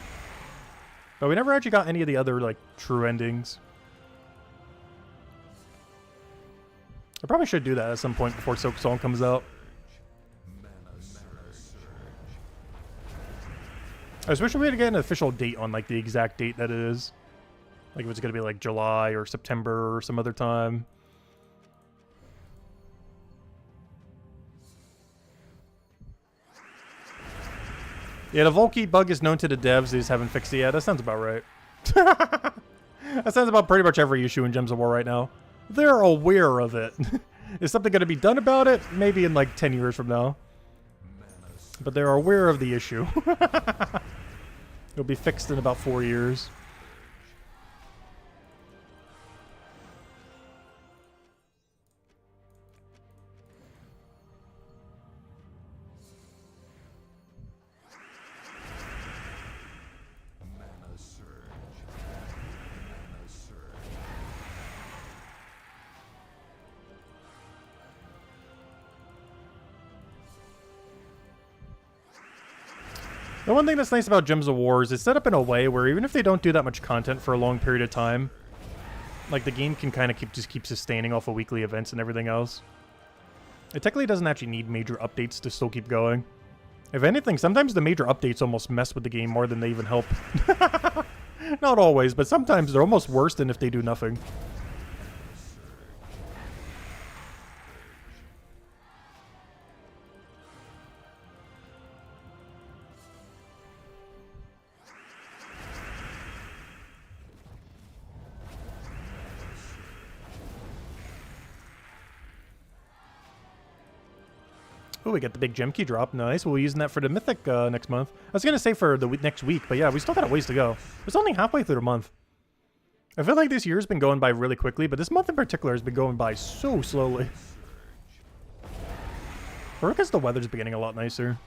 But we never actually got any of the other, like, true endings. I probably should do that at some point before Silk Song comes out. I was wishing we had to get an official date on, like, the exact date that it is. Like, if it's going to be, like, July or September or some other time. Yeah, the Volkey bug is known to the devs. They just haven't fixed it yet. That sounds about right. That sounds about pretty much every issue in Gems of War right now. They're aware of it. Is something going to be done about it? Maybe in like 10 years from now. But they're aware of the issue. It'll be fixed in about 4 years. The one thing that's nice about Gems of War is it's set up in a way where even if they don't do that much content for a long period of time, like the game can kind of just keep sustaining off of weekly events and everything else. It technically doesn't actually need major updates to still keep going. If anything, sometimes the major updates almost mess with the game more than they even help. Not always, but sometimes they're almost worse than if they do nothing. Oh, we get the big gem key drop. Nice. We'll be using that for the Mythic next month. I was going to say for the next week, but yeah, we still got a ways to go. It's only halfway through the month. I feel like this year's been going by really quickly, but this month in particular has been going by so slowly. Or because the weather's beginning a lot nicer.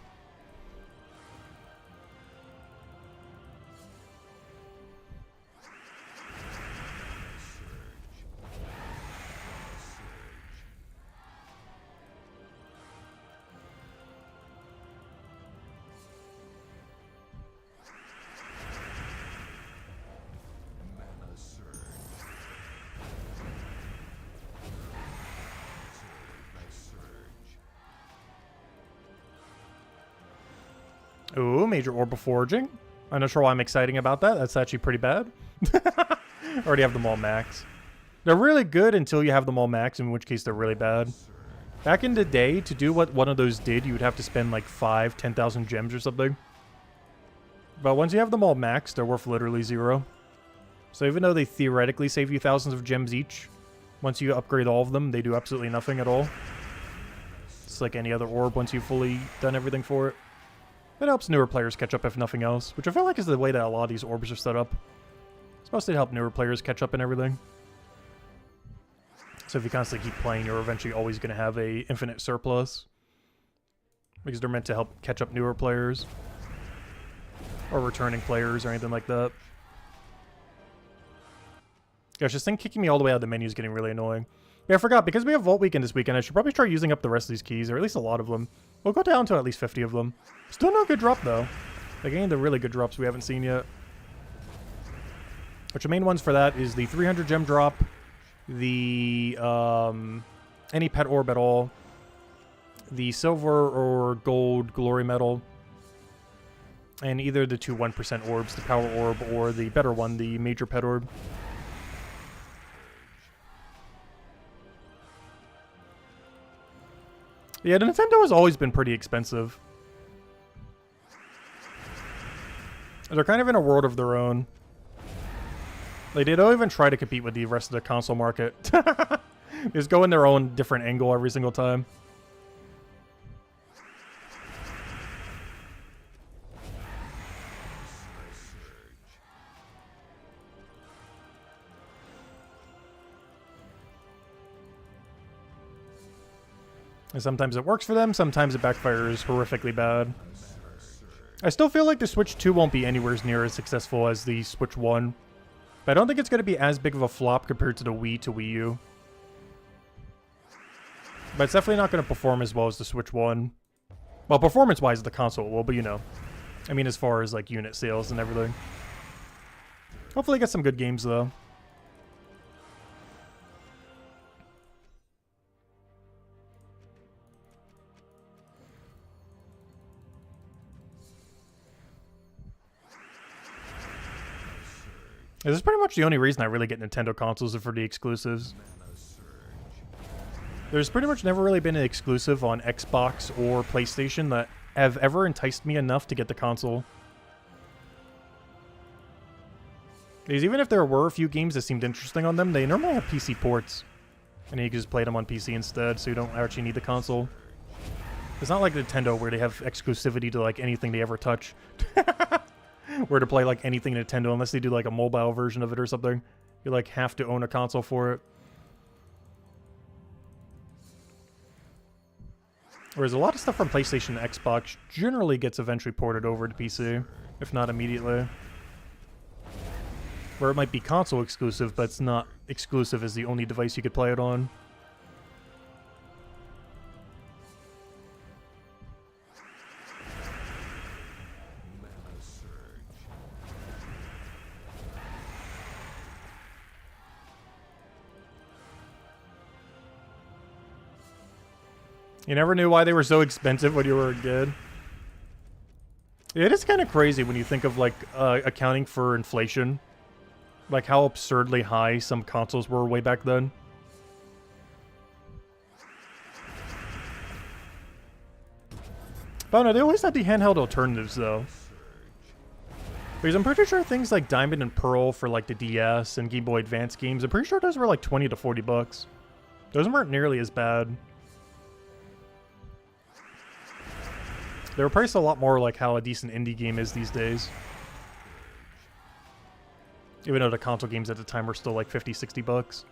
Ooh, major orb of foraging. I'm not sure why I'm exciting about that. That's actually pretty bad. Already have them all max. They're really good until you have them all max, in which case they're really bad. Back in the day, to do what one of those did, you would have to spend like 10,000 gems or something. But once you have them all maxed, they're worth literally 0. So even though they theoretically save you thousands of gems each, once you upgrade all of them, they do absolutely nothing at all. It's like any other orb once you've fully done everything for it. It helps newer players catch up if nothing else, which I feel like is the way that a lot of these orbs are set up. It's supposed to help newer players catch up and everything. So if you constantly keep playing, you're eventually always going to have a infinite surplus. Because they're meant to help catch up newer players. Or returning players or anything like that. Gosh, this thing kicking me all the way out of the menu is getting really annoying. Yeah, I forgot, because we have Vault Weekend this weekend, I should probably start using up the rest of these keys, or at least a lot of them. We'll go down to at least 50 of them. Still no good drop, though. Again, the really good drops we haven't seen yet. Which the main ones for that is the 300 gem drop, the, any pet orb at all, the silver or gold glory medal, And either the two 1% orbs, the power orb, or the better one, the major pet orb. Yeah, the Nintendo has always been pretty expensive. They're kind of in a world of their own. Like, they don't even try to compete with the rest of the console market. They just go in their own different angle every single time. And sometimes it works for them, sometimes it backfires horrifically bad. I still feel like the Switch 2 won't be anywhere near as successful as the Switch 1. But I don't think it's going to be as big of a flop compared to the Wii to Wii U. But it's definitely not going to perform as well as the Switch 1. Well, performance-wise, the console will, but you know. I mean, as far as, like, unit sales and everything. Hopefully get some good games, though. This is pretty much the only reason I really get Nintendo consoles for the exclusives. There's pretty much never really been an exclusive on Xbox or PlayStation that have ever enticed me enough to get the console. Because even if there were a few games that seemed interesting on them, they normally have PC ports. And you can just play them on PC instead, so you don't actually need the console. It's not like Nintendo where they have exclusivity to like anything they ever touch. Where to play like anything Nintendo unless they do like a mobile version of it or something. You like have to own a console for it. Whereas a lot of stuff from PlayStation and Xbox generally gets eventually ported over to PC, if not immediately. Where it might be console exclusive, but it's not exclusive as the only device you could play it on. You never knew why they were so expensive when you were a kid. It is kind of crazy when you think of, like, accounting for inflation. Like, how absurdly high some consoles were way back then. But no, they always had the handheld alternatives, though. Because I'm pretty sure things like Diamond and Pearl for, like, the DS and Game Boy Advance games, I'm pretty sure those were, like, 20 to 40 bucks. Those weren't nearly as bad. They were priced a lot more like how a decent indie game is these days. Even though the console games at the time were still like 50, 60 bucks.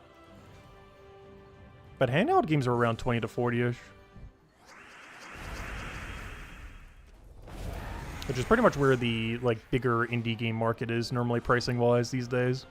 But handheld games are around 20 to 40-ish. Which is pretty much where the like bigger indie game market is normally pricing-wise these days.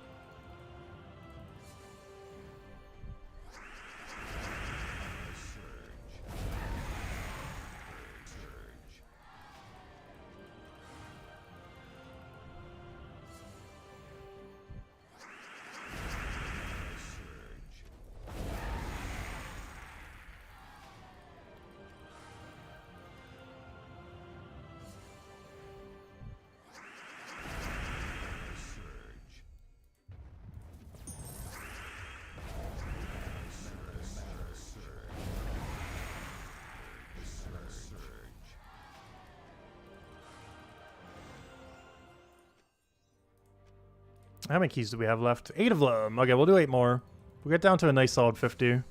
How many keys do we have left? 8 of them. Okay, we'll do 8 more. We'll get down to a nice solid 50. We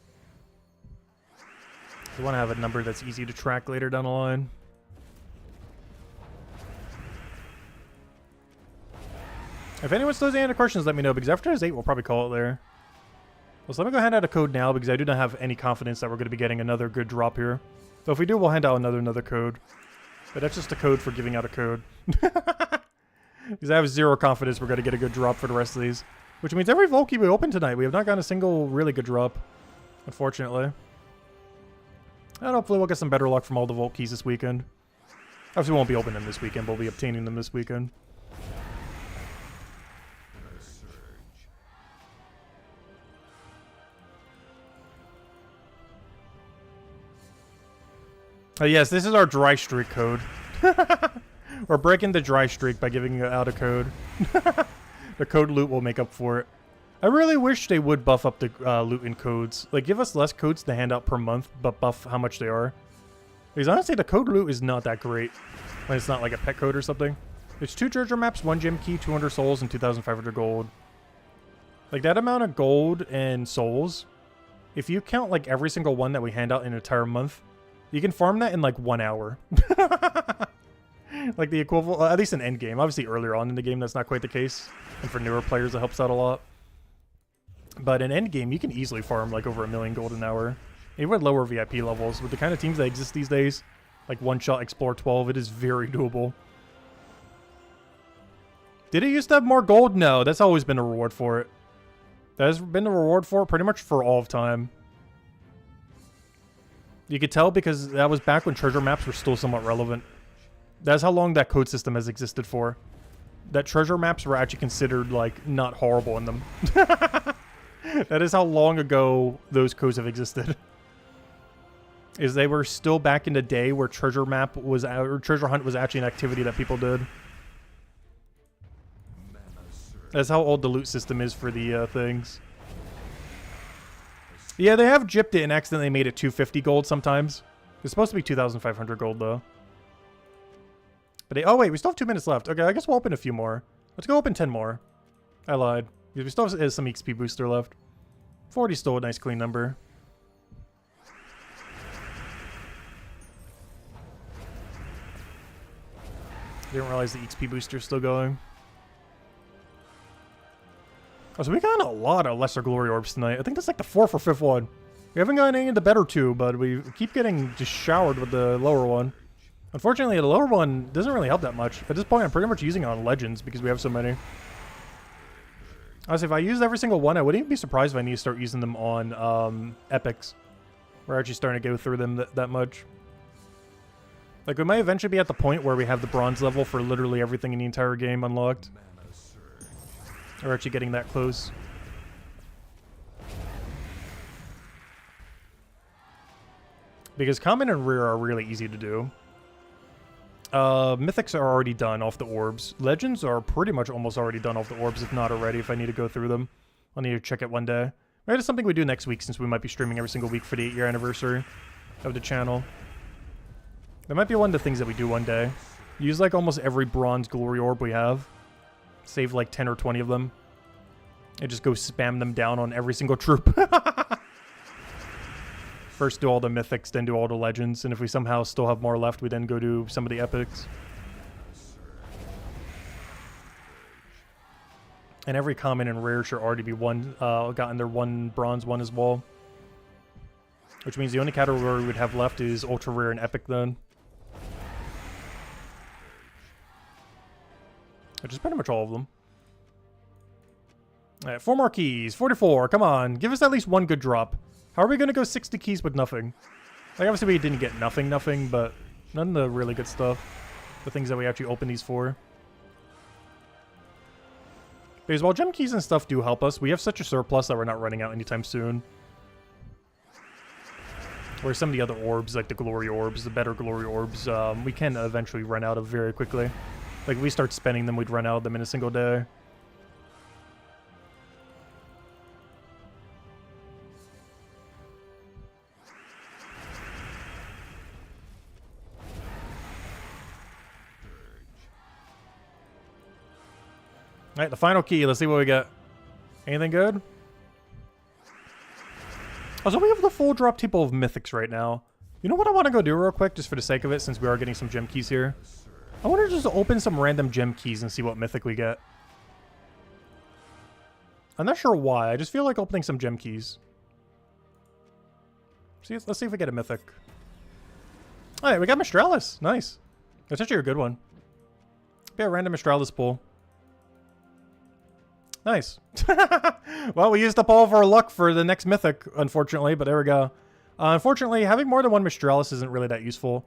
want to have a number that's easy to track later down the line. If anyone still has any other questions, let me know, because after this 8, we'll probably call it there. Well, so let me go ahead and add a code now, because I do not have any confidence that we're going to be getting another good drop here. So if we do, we'll hand out another code. But that's just a code for giving out a code. Because I have zero confidence we're going to get a good drop for the rest of these. Which means every Vault key we open tonight, we have not gotten a single really good drop. Unfortunately. And hopefully we'll get some better luck from all the Vault keys this weekend. Obviously we won't be opening them this weekend, but we'll be obtaining them this weekend. Yes, this is our dry streak code. Or breaking the dry streak by giving out a code. The code loot will make up for it. I really wish they would buff up the loot and codes. Like, give us less codes to hand out per month, but buff how much they are. Because honestly, the code loot is not that great. When it's not like a pet code or something. There's 2 treasure maps, 1 gem key, 200 souls, and 2,500 gold. Like, that amount of gold and souls, if you count, like, every single one that we hand out in an entire month, you can farm that in, like, 1 hour. Like, the equivalent, at least in endgame. Obviously, earlier on in the game, that's not quite the case. And for newer players, it helps out a lot. But in endgame, you can easily farm, like, over 1 million gold an hour. Even with lower VIP levels. With the kind of teams that exist these days, like, one-shot Explore 12, it is very doable. Did it used to have more gold? No, that's always been a reward for it. That has been a reward for it pretty much for all of time. You could tell because that was back when treasure maps were still somewhat relevant. That's how long that code system has existed for. That treasure maps were actually considered, like, not horrible in them. That is how long ago those codes have existed. Is they were still back in the day where treasure map was, or treasure hunt was actually an activity that people did. That's how old the loot system is for the things. Yeah, they have gypped it and accidentally made it 250 gold sometimes. It's supposed to be 2,500 gold though. But oh wait, we still have 2 minutes left. Okay, I guess we'll open a few more. Let's go open 10 more. I lied. We still have some XP booster left. 40 is still a nice clean number. Didn't realize the XP booster is still going. Oh, so we got a lot of lesser glory orbs tonight. I think that's like the 4th or 5th one. We haven't gotten any of the better 2, but we keep getting just showered with the lower one. Unfortunately, the lower one doesn't really help that much. At this point, I'm pretty much using it on Legends because we have so many. Honestly, if I used every single one, I wouldn't even be surprised if I need to start using them on Epics. We're actually starting to go through them that much. Like, we might eventually be at the point where we have the bronze level for literally everything in the entire game unlocked. We're actually getting that close. Because common and rare are really easy to do. Mythics are already done off the orbs. Legends are pretty much almost already done off the orbs, if not already, if I need to go through them. I'll need to check it one day. Maybe it's something we do next week, since we might be streaming every single week for the 8-year anniversary of the channel. That might be one of the things that we do one day. Use, like, almost every bronze glory orb we have. Save, like, 10 or 20 of them. And just go spam them down on every single troop. First do all the mythics, then do all the legends, and if we somehow still have more left, we then go do some of the epics. And every common and rare should already be gotten their 1 bronze one as well. Which means the only category we would have left is ultra rare and epic then. Which is pretty much all of them. Alright, 4 more keys. 44, come on. Give us at least 1 good drop. How are we going to go 60 keys with nothing? Like, obviously we didn't get nothing, but none of the really good stuff. The things that we actually open these for. Because while gem keys and stuff do help us, we have such a surplus that we're not running out anytime soon. Where some of the other orbs, like the glory orbs, the better glory orbs, we can eventually run out of very quickly. Like, if we start spending them, we'd run out of them in a single day. Alright, the final key. Let's see what we got. Anything good? Oh, so we have the full drop table of mythics right now. You know what I want to go do real quick, just for the sake of it, since we are getting some gem keys here? I want to just open some random gem keys and see what mythic we get. I'm not sure why. I just feel like opening some gem keys. Let's see if we get a mythic. Alright, we got Mistralis. Nice. That's actually a good one. Be a random Mistralis pull. Nice. Well, we used up all of our luck for the next mythic, unfortunately, but there we go. Unfortunately, having more than 1 Mistralis isn't really that useful.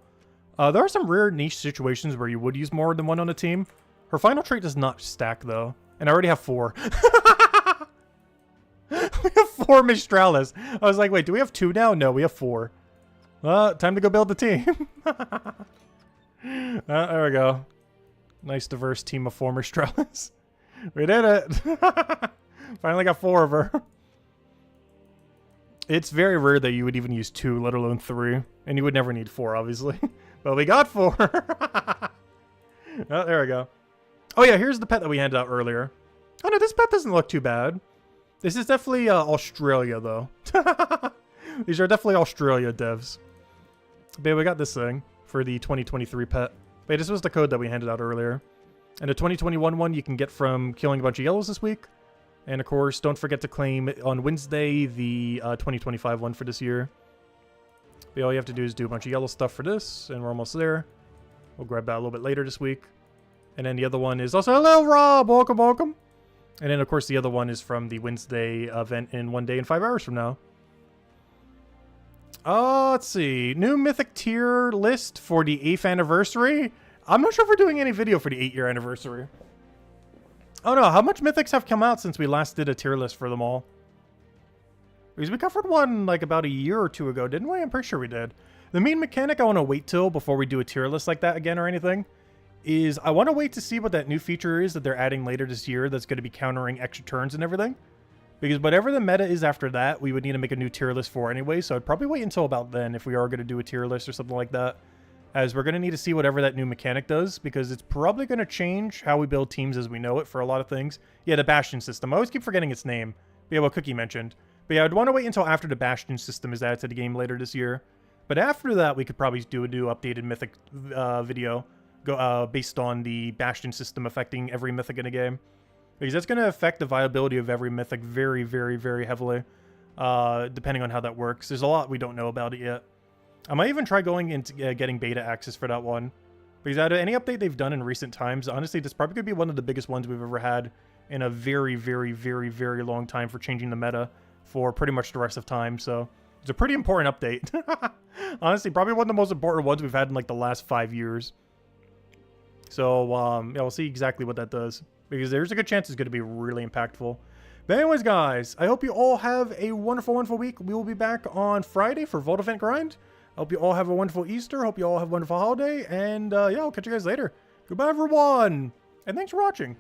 There are some rare niche situations where you would use more than 1 on a team. Her final trait does not stack, though. And I already have 4. We have 4 Mistralis. I was like, wait, do we have 2 now? No, we have 4. Time to go build the team. There we go. Nice diverse team of former Strellas. We did it. Finally got 4 of her. It's very rare that you would even use 2, let alone 3. And you would never need 4, obviously. But we got 4. Oh, there we go. Oh yeah, here's the pet that we handed out earlier. Oh no, this pet doesn't look too bad. This is definitely Australia, though. These are definitely Australia devs. But yeah, we got this thing for the 2023 pet. But this was the code that we handed out earlier. And the 2021 one you can get from killing a bunch of yellows this week. And of course, don't forget to claim on Wednesday the 2025 one for this year. But all you have to do is do a bunch of yellow stuff for this, and we're almost there. We'll grab that a little bit later this week. And then the other one is also, hello Rob, welcome, welcome. And then of course the other one is from the Wednesday event in 1 day and 5 hours from now. Let's see. New mythic tier list for the 8th anniversary. I'm not sure if we're doing any video for the 8-year anniversary. Oh no, how much mythics have come out since we last did a tier list for them all? Because we covered one like about a year or 2 ago, didn't we? I'm pretty sure we did. The main mechanic I want to wait till before we do a tier list like that again or anything is I want to wait to see what that new feature is that they're adding later this year that's going to be countering extra turns and everything. Because whatever the meta is after that, we would need to make a new tier list for anyway, so I'd probably wait until about then if we are going to do a tier list or something like that. As we're going to need to see whatever that new mechanic does, because it's probably going to change how we build teams as we know it for a lot of things. Yeah, the Bastion system. I always keep forgetting its name. But yeah, what Cookie mentioned. But yeah, I'd want to wait until after the Bastion system is added to the game later this year. But after that, we could probably do a new updated Mythic video based on the Bastion system affecting every Mythic in a game. Because that's going to affect the viability of every Mythic very, very, very heavily, depending on how that works. There's a lot we don't know about it yet. I might even try going into getting beta access for that one. Because out of any update they've done in recent times, honestly, this probably could be one of the biggest ones we've ever had in a very, very, very, very long time for changing the meta for pretty much the rest of time. So it's a pretty important update. Honestly, probably one of the most important ones we've had in like the last 5 years. So yeah, we'll see exactly what that does. Because there's a good chance it's going to be really impactful. But anyways, guys, I hope you all have a wonderful, wonderful week. We will be back on Friday for Vault Event Grind. I hope you all have a wonderful Easter. Hope you all have a wonderful holiday. And yeah, I'll catch you guys later. Goodbye, everyone. And thanks for watching.